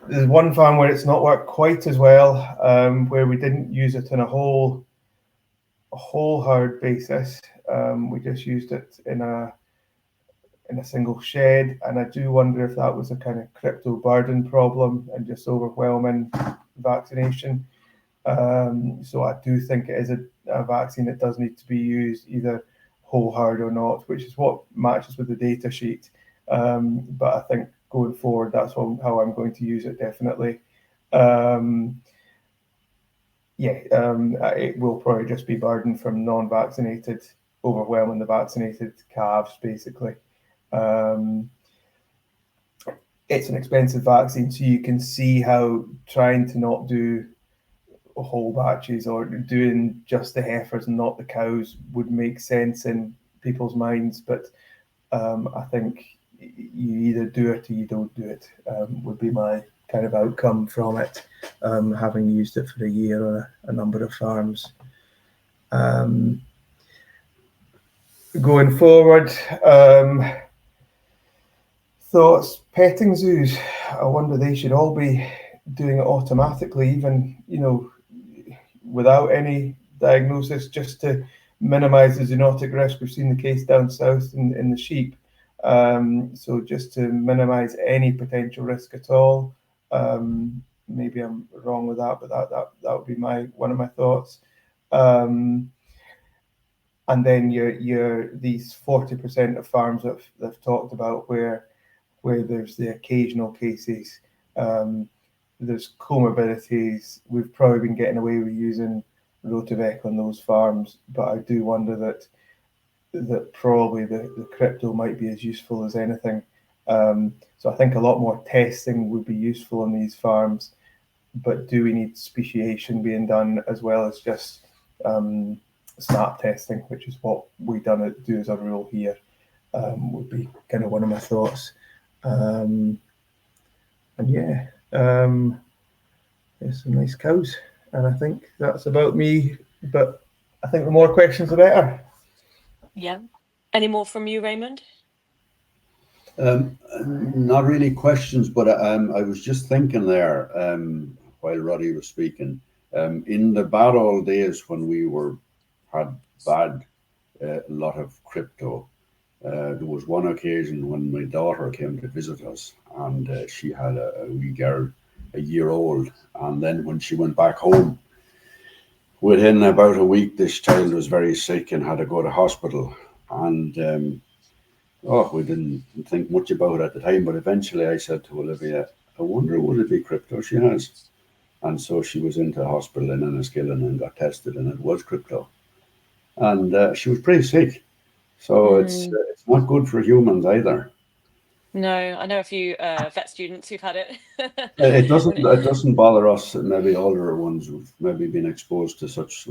there's one farm where it's not worked quite as well, where we didn't use it on a whole herd basis. We just used it in a single shed, and I do wonder if that was a kind of crypto burden problem and just overwhelming vaccination. So I do think it is a vaccine that does need to be used either whole herd or not, which is what matches with the data sheet. But I think going forward, that's how I'm going to use it, definitely. It will probably just be burden from non-vaccinated, overwhelming the vaccinated calves, basically. It's an expensive vaccine, so you can see how trying to not do whole batches or doing just the heifers and not the cows would make sense in people's minds. But I think you either do it or you don't do it, would be my kind of outcome from it, having used it for a year on a number of farms. Going forward, thoughts, petting zoos, I wonder they should all be doing it automatically, even, without any diagnosis, just to minimise the zoonotic risk. We've seen the case down south in the sheep. So just to minimise any potential risk at all. Maybe I'm wrong with that, but that would be one of my thoughts. And then these 40% of farms that they've talked about where there's the occasional cases, there's comorbidities. We've probably been getting away with using Rotovec on those farms, but I do wonder that probably the crypto might be as useful as anything. So I think a lot more testing would be useful on these farms, but do we need speciation being done as well as just snap testing, which is what we do as a rule here, would be kind of one of my thoughts. And yeah, there's some nice cows, and I think that's about me, but I think the more questions the better. Yeah. Any more from you, Raymond? Not really questions, but I was just thinking there while Roddy was speaking. In the bad old days when we had a lot of crypto, there was one occasion when my daughter came to visit us, and she had a wee girl, a year old, and then when she went back home, within about a week, this child was very sick and had to go to hospital. And we didn't think much about it at the time, but eventually I said to Olivia, I wonder would it be crypto she has? And so she was into hospital in Enniskillen and got tested, and it was crypto. And she was pretty sick. So it's not good for humans either. No, I know a few vet students who've had it. It doesn't bother us. Maybe older ones who've maybe been exposed to such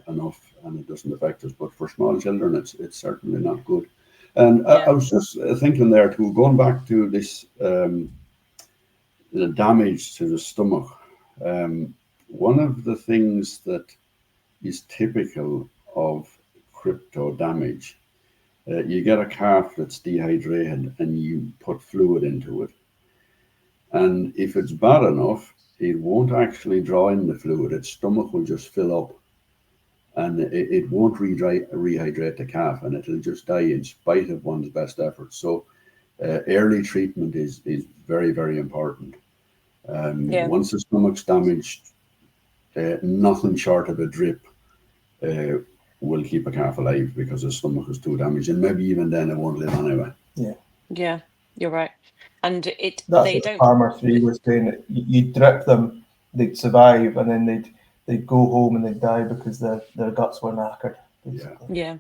enough, and it doesn't affect us. But for small children, it's certainly not good. And I was just thinking there too, going back to this the damage to the stomach. One of the things that is typical of crypto damage, you get a calf that's dehydrated and you put fluid into it. And if it's bad enough, it won't actually draw in the fluid. Its stomach will just fill up, and it won't rehydrate the calf, and it'll just die in spite of one's best efforts. So early treatment is very, very important. Once the stomach's damaged, nothing short of a drip will keep a calf alive, because the stomach is too damaged, and maybe even then it won't live anyway. Yeah, you're right. And that's what Farmer 3 was saying. You drip them, they'd survive, and then they'd go home and they'd die because their guts were knackered. Basically.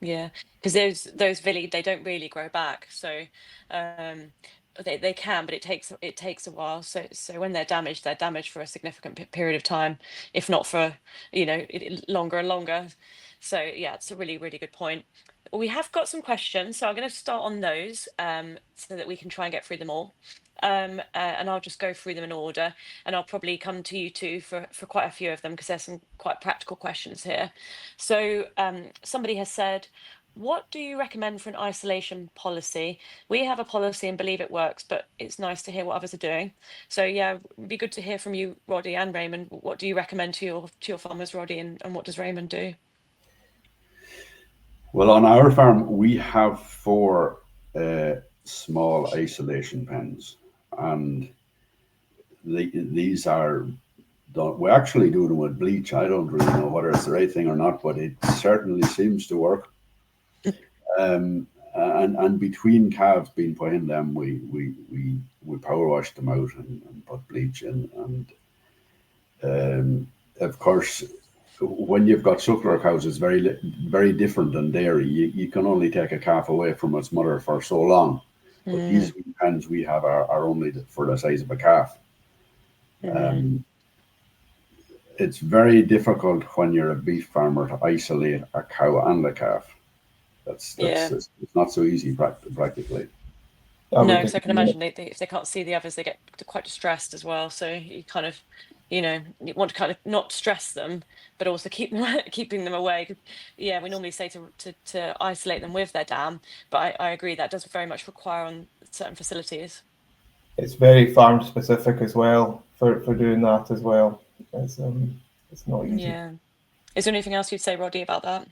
Yeah, because those villi, they don't really grow back, so they can, but it takes a while. So when they're damaged for a significant period of time, if not for longer and longer. So yeah, it's a really, really good point. We have got some questions, so I'm going to start on those so that we can try and get through them all. And I'll just go through them in order, and I'll probably come to you two for quite a few of them, because there's some quite practical questions here. So somebody has said, what do you recommend for an isolation policy? We have a policy and believe it works, but it's nice to hear what others are doing. So yeah, it'd be good to hear from you, Roddy and Raymond. What do you recommend to your farmers, Roddy, and what does Raymond do? Well, on our farm, we have 4 small isolation pens, and these are We actually do them with bleach. I don't really know whether it's the right thing or not, but it certainly seems to work. And between calves being put in them, we power wash them out and put bleach in. And of course, when you've got suckler cows, it's very different than dairy. You can only take a calf away from its mother for so long. But these pens we have are only for the size of a calf. It's very difficult when you're a beef farmer to isolate a cow and a calf. It's not so easy practically. No, because I can imagine if they can't see the others, they get quite distressed as well. So you kind of, you want to kind of not stress them, but also keeping them away. Yeah, we normally say to isolate them with their dam, but I agree that does very much require on certain facilities. It's very farm specific as well for doing that as well. It's not easy. Yeah. Is there anything else you'd say, Roddy, about that?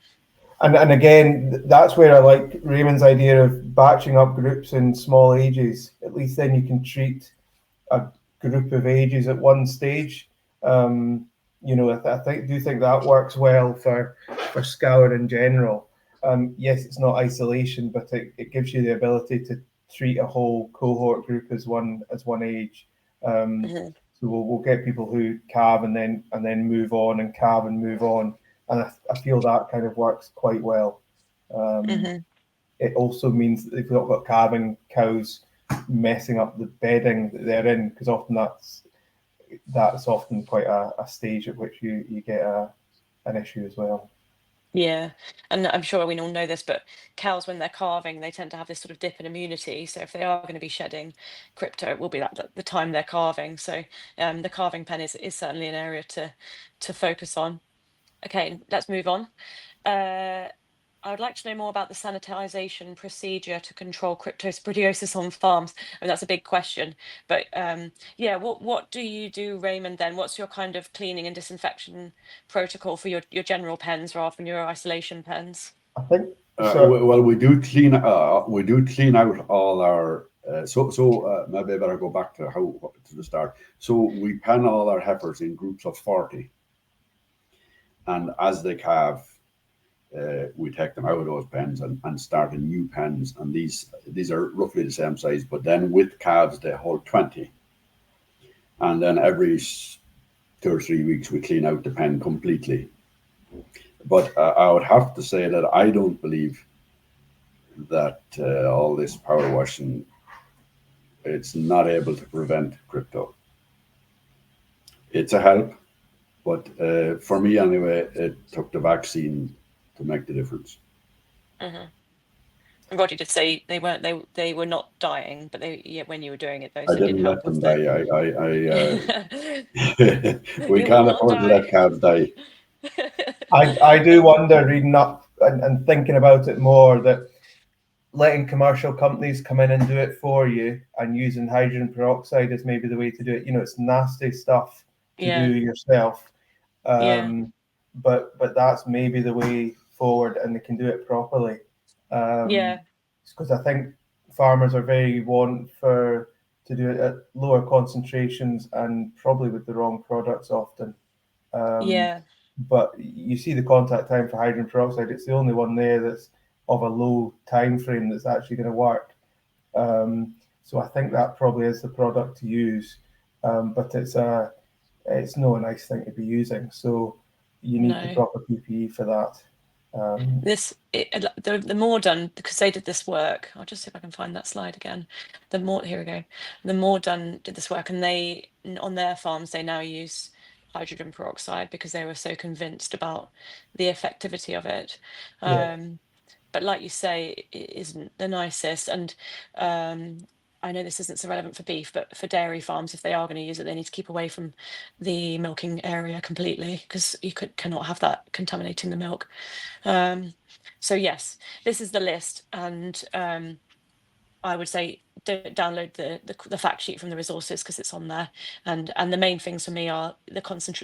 And again, that's where I like Raymond's idea of batching up groups in small ages. At least then you can treat a group of ages at one stage. I do think that works well for scour in general. Yes, it's not isolation, but it gives you the ability to treat a whole cohort group as one age. So we'll get people who calve and then move on and calve and move on. And I feel that kind of works quite well. It also means that they've not got calving cows messing up the bedding that they're in, because often that's often quite a stage at which you get an issue as well. Yeah, and I'm sure we all know this, but cows, when they're calving, they tend to have this sort of dip in immunity. So if they are going to be shedding crypto, it will be the time they're calving. So the calving pen is certainly an area to focus on. Okay, let's move on. I would like to know more about the sanitization procedure to control cryptosporidiosis on farms. I mean, that's a big question, but yeah, what do you do, Raymond, then? What's your kind of cleaning and disinfection protocol for your general pens rather than your isolation pens? I think well, we do clean out all our maybe I better go back to the start. So we pen all our heifers in groups of 40, and as they calve, we take them out of those pens and start in new pens, and these are roughly the same size, but then with calves they hold 20, and then every 2 or 3 weeks we clean out the pen completely. But I would have to say that I don't believe that all this power washing, it's not able to prevent crypto. It's a help, but for me anyway, it took the vaccine to make the difference. Roddy did say they were not dying, but when you were doing it, I didn't let them die. We can't afford to let calves die. I do wonder, reading up and thinking about it more, that letting commercial companies come in and do it for you and using hydrogen peroxide is maybe the way to do it. It's nasty stuff to do yourself. But that's maybe the way forward, and they can do it properly. Because I think farmers are very to do it at lower concentrations and probably with the wrong products often. But you see the contact time for hydrogen peroxide, it's the only one there that's of a low time frame that's actually going to work. So I think that probably is the product to use. But it's not a nice thing to be using. So you need the proper PPE for that. The Mordun, because they did this work, I'll just see if I can find that slide again. Here we go. The Mordun did this work, and they, on their farms, they now use hydrogen peroxide because they were so convinced about the effectivity of it. But like you say, it isn't the nicest. And I know this isn't so relevant for beef, but for dairy farms, if they are going to use it, they need to keep away from the milking area completely, because you cannot have that contaminating the milk. So yes, this is the list, and I would say download the fact sheet from the resources, because it's on there, and the main things for me are the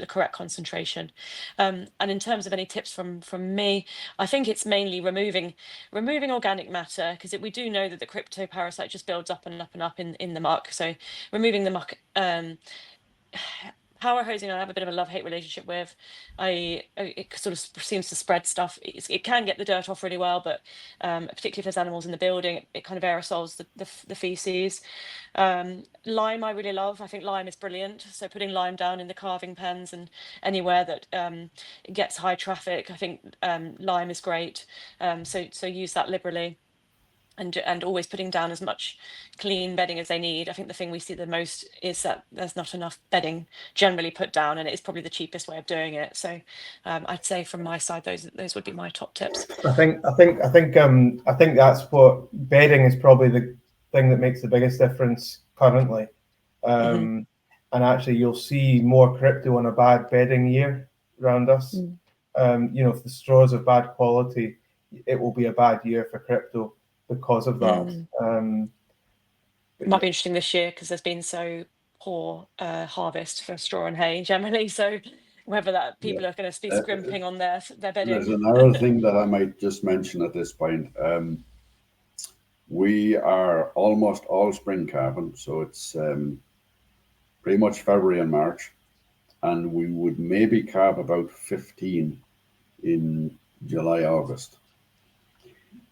correct concentration. And in terms of any tips from me, I think it's mainly removing organic matter, because we do know that the crypto parasite just builds up and up and up in the muck. So removing the muck, Power hosing, I have a bit of a love-hate relationship with. It sort of seems to spread stuff. It can get the dirt off really well, but particularly if there's animals in the building, it kind of aerosols the feces. Lime I really love. I think lime is brilliant. So putting lime down in the calving pens and anywhere that it gets high traffic, I think lime is great. So use that liberally. And always putting down as much clean bedding as they need. I think the thing we see the most is that there's not enough bedding generally put down, and it is probably the cheapest way of doing it. So I'd say from my side, those would be my top tips. I think that's what bedding is probably the thing that makes the biggest difference currently. And actually, you'll see more crypto on a bad bedding year around us. If the straw is of bad quality, it will be a bad year for crypto because of that. Might be interesting this year because there's been so poor harvest for straw and hay generally. So whether that people are going to be scrimping on their bedding. There's another thing that I might just mention at this point. We are almost all spring calving, so it's pretty much February and March, and we would maybe calve about 15 in July, August.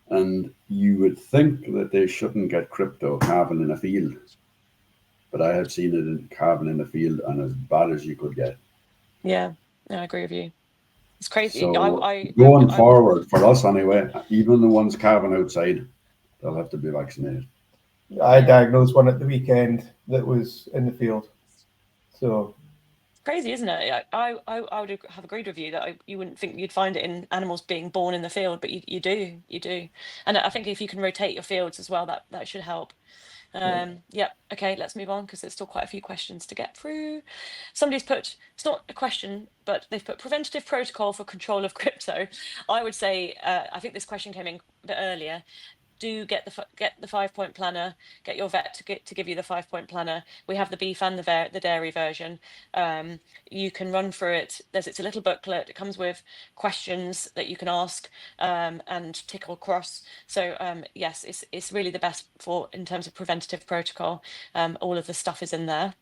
And you would think that they shouldn't get crypto calving in a field, but I have seen it in calving in a field and as bad as you could get. Yeah, I agree with you. It's crazy. So going forward, for us anyway, even the ones calving outside, they'll have to be vaccinated. I diagnosed one at the weekend that was in the field. So crazy, isn't it? I would have agreed with you that you wouldn't think you'd find it in animals being born in the field, but you do. And I think if you can rotate your fields as well, that should help. Okay, let's move on because there's still quite a few questions to get through. Somebody's put, it's not a question, but they've put preventative protocol for control of crypto. I would say, I think this question came in a bit earlier. Do get the 5-point planner, get your vet to give you the 5-point planner. We have the beef and the dairy version. You can run through it. It's a little booklet. It comes with questions that you can ask and tick or cross. So yes, it's really the best in terms of preventative protocol. All of the stuff is in there.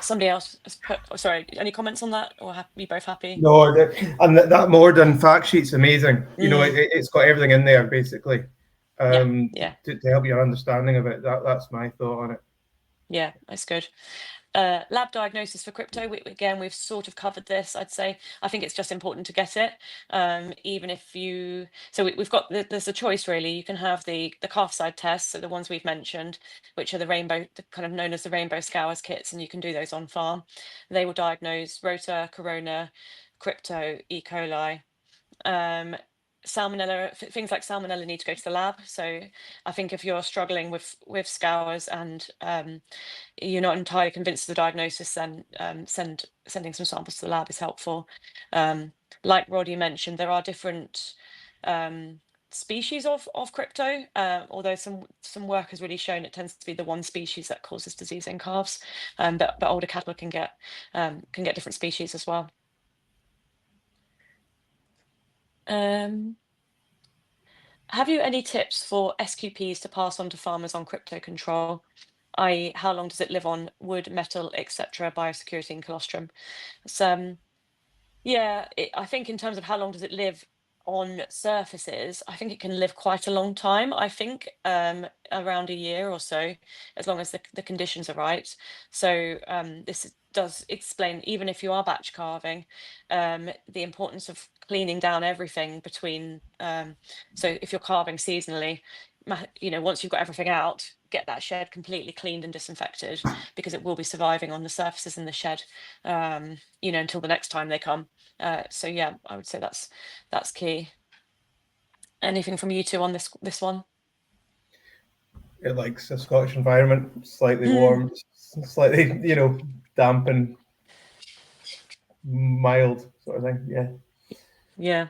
Somebody else has put, sorry, any comments on that, or we both happy? No, and that modern fact sheet's amazing. It's got everything in there basically. To help your understanding of it. That's my thought on it. Yeah, that's good. Lab diagnosis for crypto, we've sort of covered this. I'd say I think it's just important to get it, even if you. So we've got there's a choice really. You can have the calf side tests, so the ones we've mentioned, which are the kind of known as the rainbow scours kits, and you can do those on farm. They will diagnose rota, corona, crypto, E. coli. Salmonella, things like salmonella need to go to the lab. So I think if you're struggling with scours and you're not entirely convinced of the diagnosis, then sending some samples to the lab is helpful. Like Roddy mentioned, there are different species of crypto, although some work has really shown it tends to be the one species that causes disease in calves, but older cattle can get different species as well. Have you any tips for SQPs to pass on to farmers on crypto control? I.e., how long does it live on wood, metal, etc., biosecurity and colostrum? So, I think in terms of how long does it live on surfaces, I think it can live quite a long time. I think around a year or so, as long as the conditions are right. So this does explain, even if you are batch calving, the importance of cleaning down everything between. So if you're calving seasonally, once you've got everything out, get that shed completely cleaned and disinfected, because it will be surviving on the surfaces in the shed, until the next time they come. So yeah, I would say that's key. Anything from you two on this one? It likes a Scottish environment, slightly warm, slightly, damp and mild sort of thing. Yeah.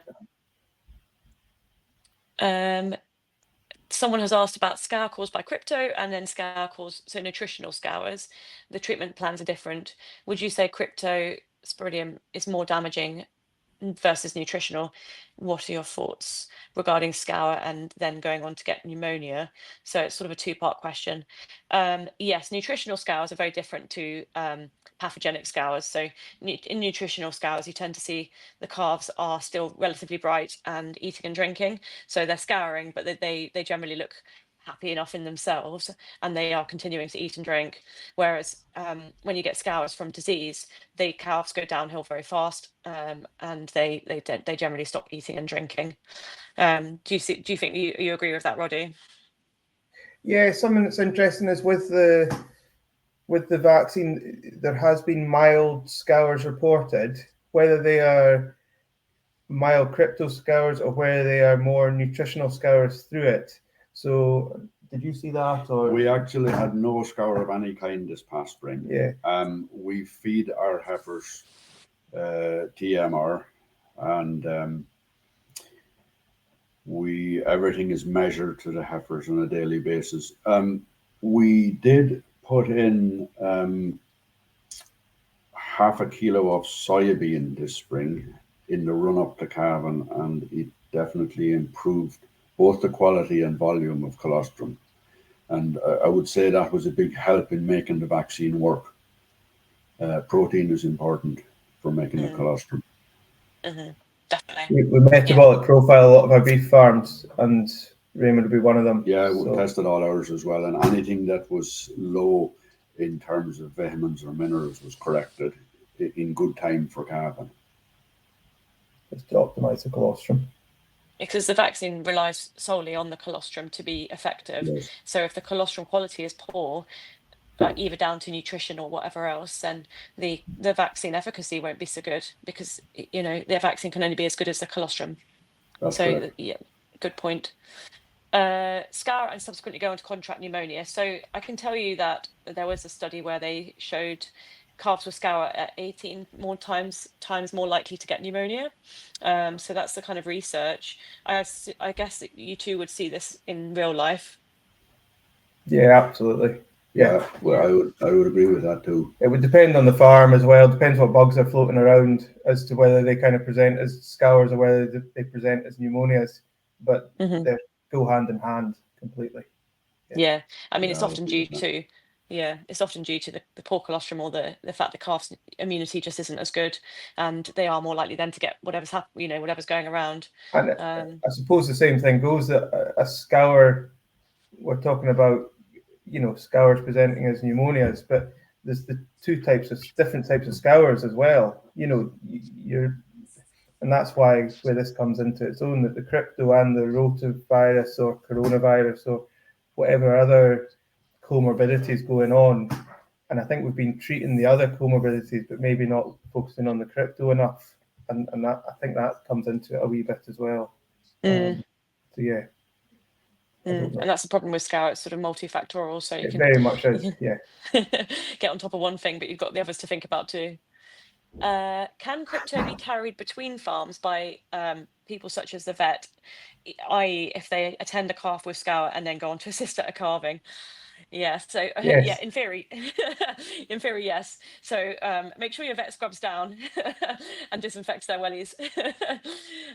Someone has asked about scour caused by crypto and then scour caused, so nutritional scours. The treatment plans are different. Would you say cryptosporidium is more damaging versus nutritional. What are your thoughts regarding scour and then going on to get pneumonia? So it's sort of a two-part question. Yes, nutritional scours are very different to pathogenic scours. So in nutritional scours, you tend to see the calves are still relatively bright and eating and drinking. So they're scouring, but they generally look happy enough in themselves, and they are continuing to eat and drink. Whereas when you get scours from disease, the calves go downhill very fast, and they generally stop eating and drinking. Do you think you agree with that, Roddy? Yeah, something that's interesting is with the vaccine, there has been mild scours reported, whether they are mild crypto scours or whether they are more nutritional scours through it. So did you see that? Or we actually had no scour of any kind this past spring. Yeah. We feed our heifers TMR, and everything is measured to the heifers on a daily basis. We did put in half a kilo of soybean this spring in the run up to calving, and it definitely improved both the quality and volume of colostrum. And I would say that was a big help in making the vaccine work. Protein is important for making the colostrum. Definitely. we metabolic profile a lot of our beef farms, and Raymond would be one of them. Yeah, we tested all ours as well, and anything that was low in terms of vitamins or minerals was corrected in good time for calving. Just to optimize the colostrum. Because the vaccine relies solely on the colostrum to be effective. Yes. So if the colostrum quality is poor, either down to nutrition or whatever else, then the vaccine efficacy won't be so good, because the vaccine can only be as good as the colostrum. That's so correct. Yeah, good point. Scour and subsequently go on to contract pneumonia. So I can tell you that there was a study where they showed calves with scour at 18 more times more likely to get pneumonia. So that's the kind of research. I guess that you two would see this in real life. Yeah, absolutely. Yeah, well, I would agree with that too. It would depend on the farm as well. Depends what bugs are floating around as to whether they kind of present as scours or whether they present as pneumonias. But they go hand in hand completely. Yeah, I mean, it's often due to the poor colostrum, or the fact the calf's immunity just isn't as good, and they are more likely then to get whatever's whatever's going around. And I suppose the same thing goes that a scour, we're talking about, scours presenting as pneumonias, but there's the different types of scours as well. And that's where this comes into its own, that the crypto and the rotavirus or coronavirus or whatever other comorbidities going on. And I think we've been treating the other comorbidities, but maybe not focusing on the crypto enough. And that, I think that comes into it a wee bit as well. So yeah. And that's the problem with scour. It's sort of multifactorial, so It very much is, yeah. Get on top of one thing, but you've got the others to think about too. Can crypto be carried between farms by people such as the vet, i.e. if they attend a calf with scour and then go on to assist at a calving? Yeah, so Yes. yeah, in theory, yes. So make sure your vet scrubs down and disinfects their wellies.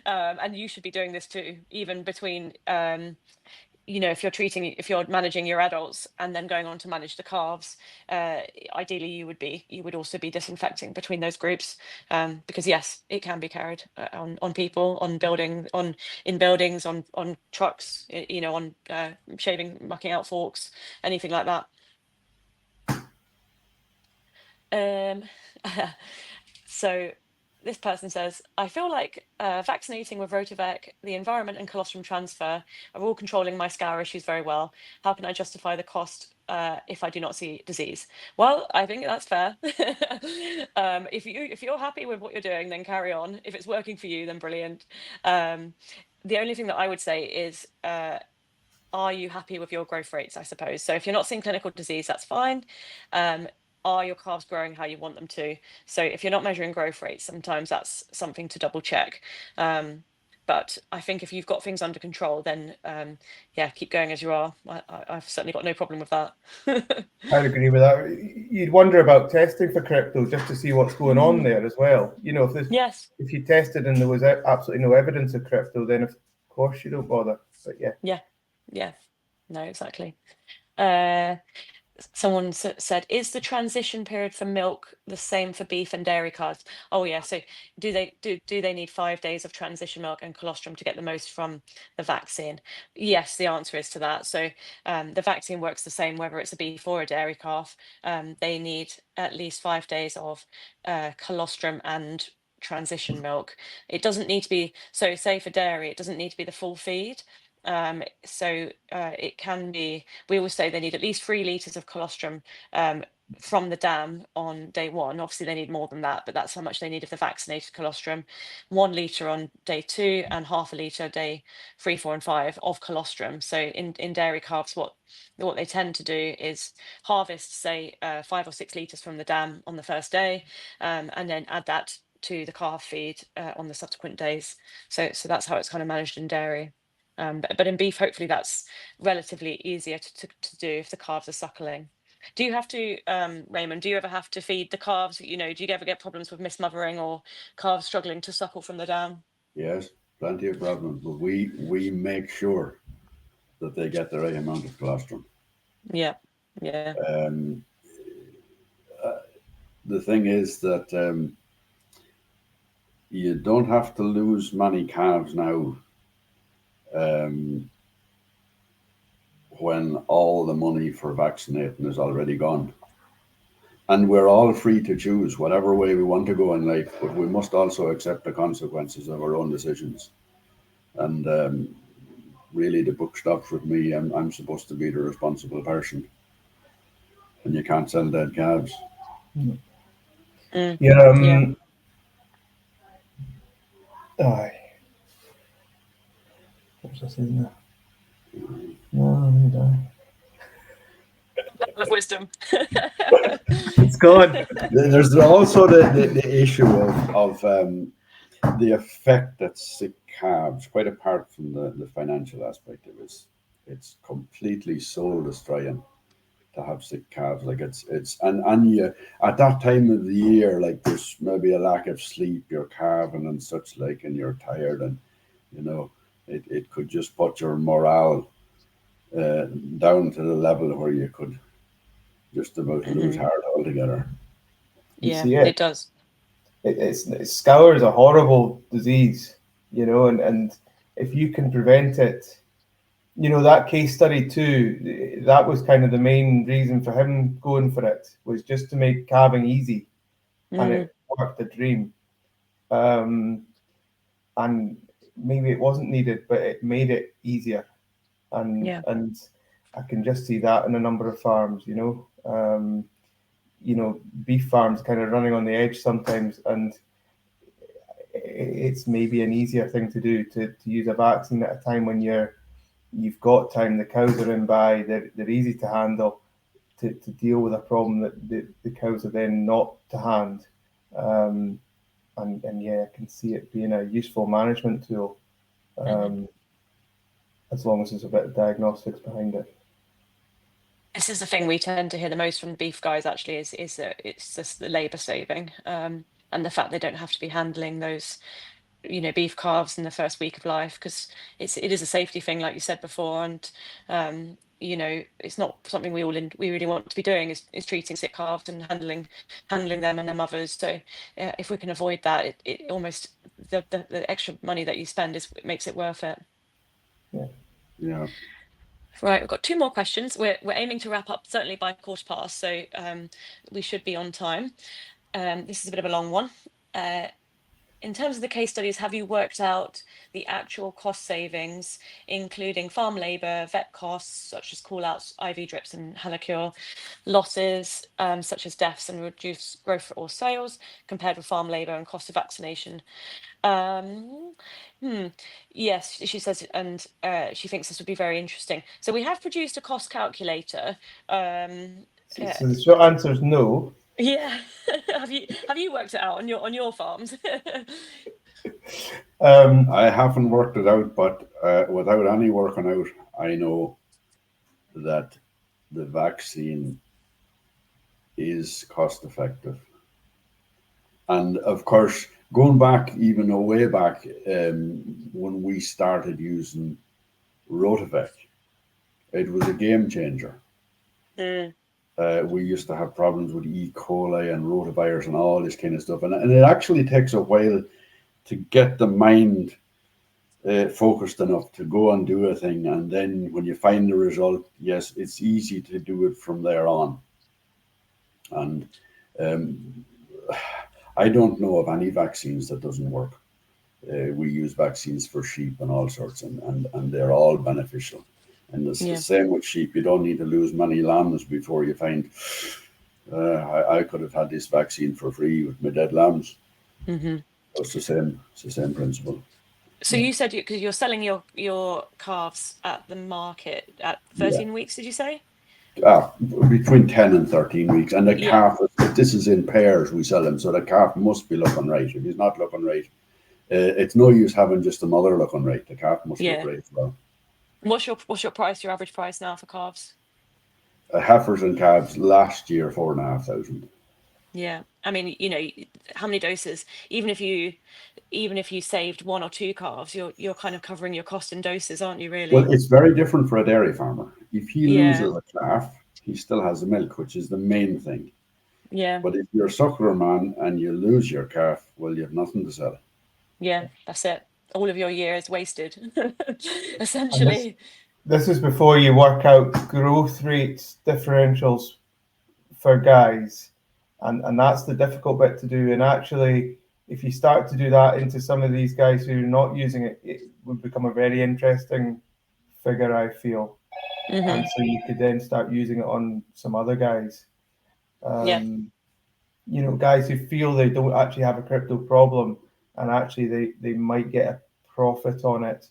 And you should be doing this too, even between if you're managing your adults and then going on to manage the calves, ideally you would also be disinfecting between those groups, because yes, it can be carried on people, in buildings, on trucks, on mucking out forks, anything like that. So this person says, I feel like vaccinating with Rotovec, the environment and colostrum transfer are all controlling my scour issues very well. How can I justify the cost if I do not see disease? Well, I think that's fair. If you're happy with what you're doing, then carry on. If it's working for you, then brilliant. The only thing that I would say is, are you happy with your growth rates, I suppose? So if you're not seeing clinical disease, that's fine. Are your calves growing how you want them to? So if you're not measuring growth rates, sometimes that's something to double check. But I think if you've got things under control, then yeah, keep going as you are. I've certainly got no problem with that. I'd agree with that. You'd wonder about testing for crypto just to see what's going on there as well. You know, Yes. if you tested and there was absolutely no evidence of crypto, then of course you don't bother. But Yeah, no, exactly. Someone said, is the transition period for milk the same for beef and dairy calves? Oh yeah, so do they need 5 days of transition milk and colostrum to get the most from the vaccine? Yes, the answer is to that. So the vaccine works the same whether it's a beef or a dairy calf. They need at least 5 days of colostrum and transition milk. It doesn't need to be, so say for dairy, it doesn't need to be the full feed. So it can be, we always say they need at least 3 litres of colostrum from the dam on day 1. Obviously they need more than that, but that's how much they need of the vaccinated colostrum. 1 litre on day 2 and half a litre day 3, 4 and 5 of colostrum. So in dairy calves, what they tend to do is harvest, say 5 or 6 litres from the dam on the first day, and then add that to the calf feed on the subsequent days. So that's how it's kind of managed in dairy. But in beef, hopefully that's relatively easier to do if the calves are suckling. Do you have to, Raymond, do you ever have to feed the calves? You know, do you ever get problems with mismothering or calves struggling to suckle from the dam? Yes, plenty of problems, but we make sure that they get the right amount of colostrum. Yeah. The thing is that you don't have to lose many calves now when all the money for vaccinating is already gone. And we're all free to choose whatever way we want to go in life, but we must also accept the consequences of our own decisions. And really, the buck stops with me. I'm supposed to be the responsible person, and you can't sell dead calves. yeah. Aye. What was I saying there? No, Of wisdom. it's gone. There's also the issue of the effect that sick calves, quite apart from the financial aspect of it, it's completely soul destroying to have sick calves. Like it's and you at that time of the year, like there's maybe a lack of sleep, you're calving and such like, and you're tired, and you know it could just put your morale down to the level where you could just about lose heart altogether. You Yeah, see it. it does. Scour is a horrible disease, you know, and if you can prevent it, you know, that case study too, that was kind of the main reason for him going for it, was just to make calving easy, and it worked a dream. And maybe it wasn't needed, but it made it easier, and I can just see that in a number of farms, you know, beef farms kind of running on the edge sometimes, and it's maybe an easier thing to do to use a vaccine at a time when you've got time. The cows are in by, they're easy to handle, to deal with a problem that the cows are then not to hand. And yeah, I can see it being a useful management tool, as long as there's a bit of diagnostics behind it. This is the thing we tend to hear the most from the beef guys, actually, is that it's just the labour saving, and the fact they don't have to be handling those, you know, beef calves in the first week of life, because it is a safety thing, like you said before, and you know, it's not something we really want to be doing, is treating sick calves and handling them and their mothers. So if we can avoid that, it almost the extra money that you spend makes it worth it. Yeah. Right, we've got 2 more questions. We're aiming to wrap up certainly by 1:15, so we should be on time. This is a bit of a long one. In terms of the case studies, have you worked out the actual cost savings, including farm labour, vet costs, such as call-outs, IV drips and Halacure, losses, such as deaths and reduced growth or sales, compared with farm labour and cost of vaccination? Yes, she says, and she thinks this would be very interesting. So we have produced a cost calculator. So the short answer is no. Yeah. Have you worked it out on your farms? I haven't worked it out, but without any working out, I know that the vaccine is cost effective. And of course, going back even a way back when we started using Rotavirus, it was a game changer. We used to have problems with E. coli and rotavirus and all this kind of stuff. And it actually takes a while to get the mind focused enough to go and do a thing. And then when you find the result, yes, it's easy to do it from there on. And I don't know of any vaccines that doesn't work. We use vaccines for sheep and all sorts, and they're all beneficial. And it's the same with sheep. You don't need to lose many lambs before you find, I could have had this vaccine for free with my dead lambs. Mm-hmm. It's the same principle. So you said because you're selling your calves at the market at 13 weeks, did you say? Between 10 and 13 weeks. And the calf, if this is in pairs, we sell them. So the calf must be looking right. If he's not looking right, it's no use having just the mother looking right. The calf must look right as well. What's your price, your average price now for calves? Heifers and calves last year, 4,500. Yeah, I mean, how many doses? Even if you saved 1 or 2 calves, you're kind of covering your cost in doses, aren't you? Really? Well, it's very different for a dairy farmer. If he loses a calf, he still has the milk, which is the main thing. Yeah. But if you're a suckler man and you lose your calf, well, you have nothing to sell. Yeah, that's it. All of your year is wasted, essentially. This is before you work out growth rates differentials for guys, and that's the difficult bit to do. And actually, if you start to do that into some of these guys who are not using it, it would become a very interesting figure, I feel. Mm-hmm. And so you could then start using it on some other guys. Guys who feel they don't actually have a crypto problem, and actually they might get a profit on it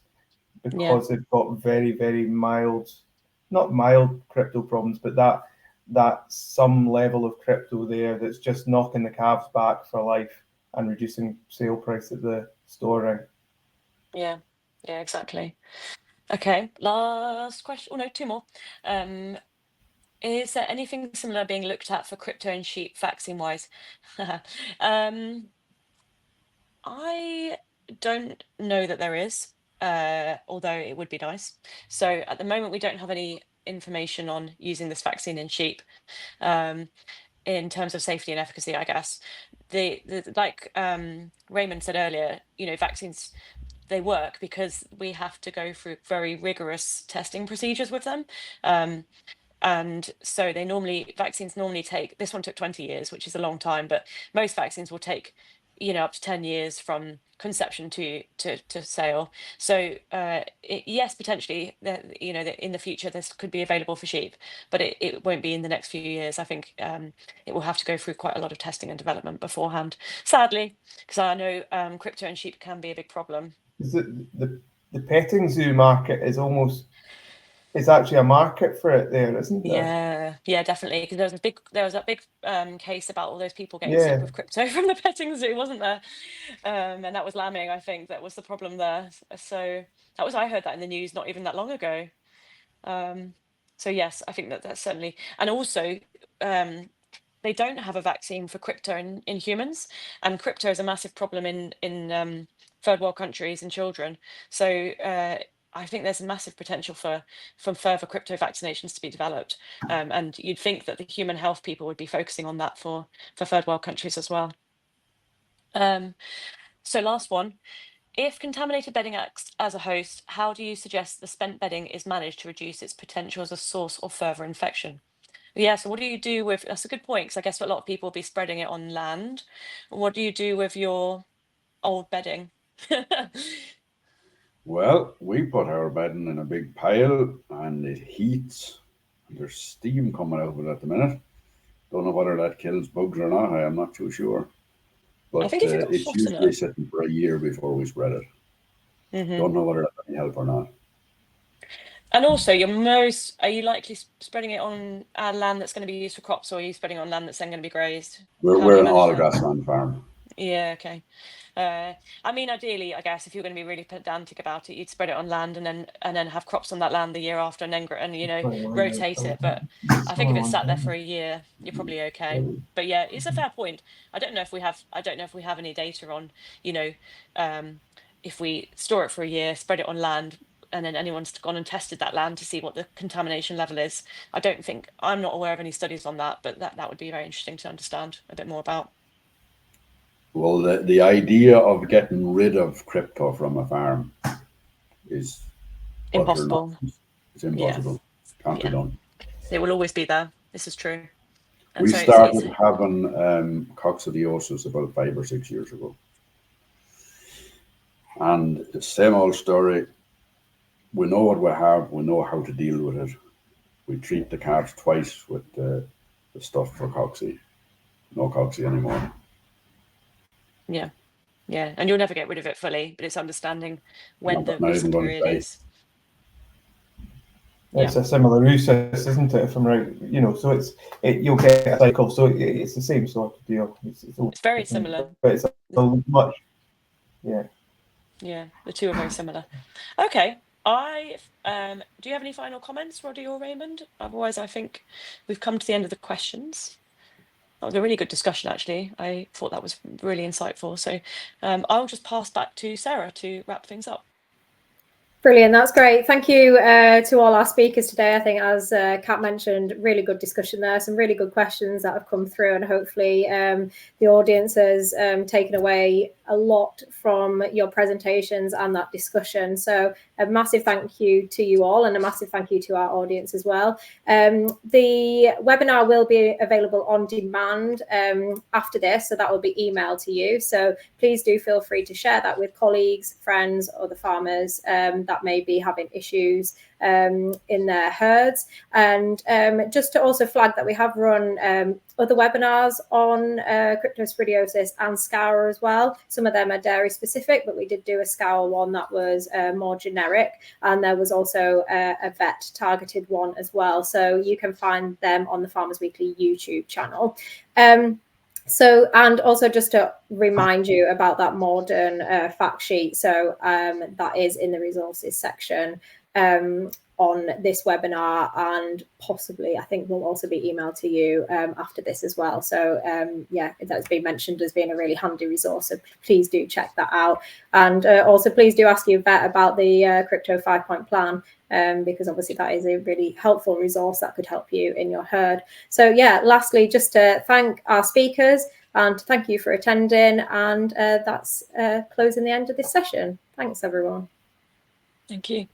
because they've got very, very mild, not mild crypto problems, but that some level of crypto there that's just knocking the calves back for life and reducing sale price at the store. Yeah, exactly. Okay, last question. Oh no, 2 more. Is there anything similar being looked at for crypto and sheep vaccine wise? I don't know that there is, although it would be nice. So at the moment, we don't have any information on using this vaccine in sheep in terms of safety and efficacy, I guess. Like Raymond said earlier, vaccines, they work because we have to go through very rigorous testing procedures with them. And so vaccines normally take, this one took 20 years, which is a long time, but most vaccines will take, up to 10 years from conception to sale. So yes, potentially, in the future, this could be available for sheep, but it won't be in the next few years. I think it will have to go through quite a lot of testing and development beforehand, sadly, because I know crypto and sheep can be a big problem. Is it the petting zoo market is actually a market for it there, isn't there? Yeah, definitely. Because there was that big case about all those people getting sick with crypto from the petting zoo, wasn't there? And that was lambing, I think, that was the problem there. So I heard that in the news not even that long ago. So yes, I think that's certainly, and also they don't have a vaccine for crypto in humans, and crypto is a massive problem in third world countries and children. So I think there's a massive potential for further crypto vaccinations to be developed, and you'd think that the human health people would be focusing on that for third world countries as well. So last one, if contaminated bedding acts as a host, how do you suggest the spent bedding is managed to reduce its potential as a source of further infection? Yeah, so what do you do with, that's a good point, because I guess a lot of people will be spreading it on land. What do you do with your old bedding? Well, we put our bedding in a big pile and it heats. There's steam coming out of it at the minute. Don't know whether that kills bugs or not. I am not too sure. But I think if you've got it's hot usually enough. sitting for a year before we spread it. Mm-hmm. Don't know whether that's any help or not. And also, are you likely spreading it on land that's going to be used for crops, or are you spreading it on land that's then going to be grazed? We're an all grassland farm. Yeah, okay. I mean, ideally, I guess if you're going to be really pedantic about it, you'd spread it on land and then have crops on that land the year after, and then rotate it. But I think if it's sat there for a year, you're probably okay. But yeah, it's a fair point. I don't know if we have any data on, if we store it for a year, spread it on land, and then anyone's gone and tested that land to see what the contamination level is. I'm not aware of any studies on that, but that would be very interesting to understand a bit more about. Well, the idea of getting rid of crypto from a farm is Impossible. It's impossible. Can't be done. It will always be there. This is true. And We so started having coccidiosis about 5 or 6 years ago. And the same old story. We know what we have. We know how to deal with it. We treat the calves twice with the stuff for cocci. No cocci anymore. Yeah. And you'll never get rid of it fully, but it's understanding when the Not risk even gonna period try. is. It's a similar process, isn't it? If I'm right, so you'll get a cycle, so it's the same sort of deal. It's very similar, but it's a much, Yeah, the two are very similar. Okay, do you have any final comments, Roddy or Raymond? Otherwise, I think we've come to the end of the questions. That was a really good discussion, actually. I thought that was really insightful. So I'll just pass back to Sarah to wrap things up. Brilliant, that's great. Thank you to all our speakers today. I think, as Kat mentioned, really good discussion there, some really good questions that have come through, and hopefully the audience has taken away a lot from your presentations and that discussion. So a massive thank you to you all, and a massive thank you to our audience as well. The webinar will be available on demand after this, so that will be emailed to you. So please do feel free to share that with colleagues, friends, other farmers that may be having issues in their herds. And just to also flag that we have run other webinars on cryptosporidiosis and scour as well. Some of them are dairy specific, but we did do a scour one that was more generic, and there was also a vet targeted one as well. So you can find them on the Farmers Weekly YouTube channel. So, and also just to remind you about that modern fact sheet. So that is in the resources section on this webinar, and possibly I think will also be emailed to you after this as well. So yeah, that's been mentioned as being a really handy resource, so please do check that out. And also please do ask your vet about the crypto 5-point plan, because obviously that is a really helpful resource that could help you in your herd. So yeah, lastly, just to thank our speakers and thank you for attending, and that's closing the end of this session. Thanks everyone. Thank you.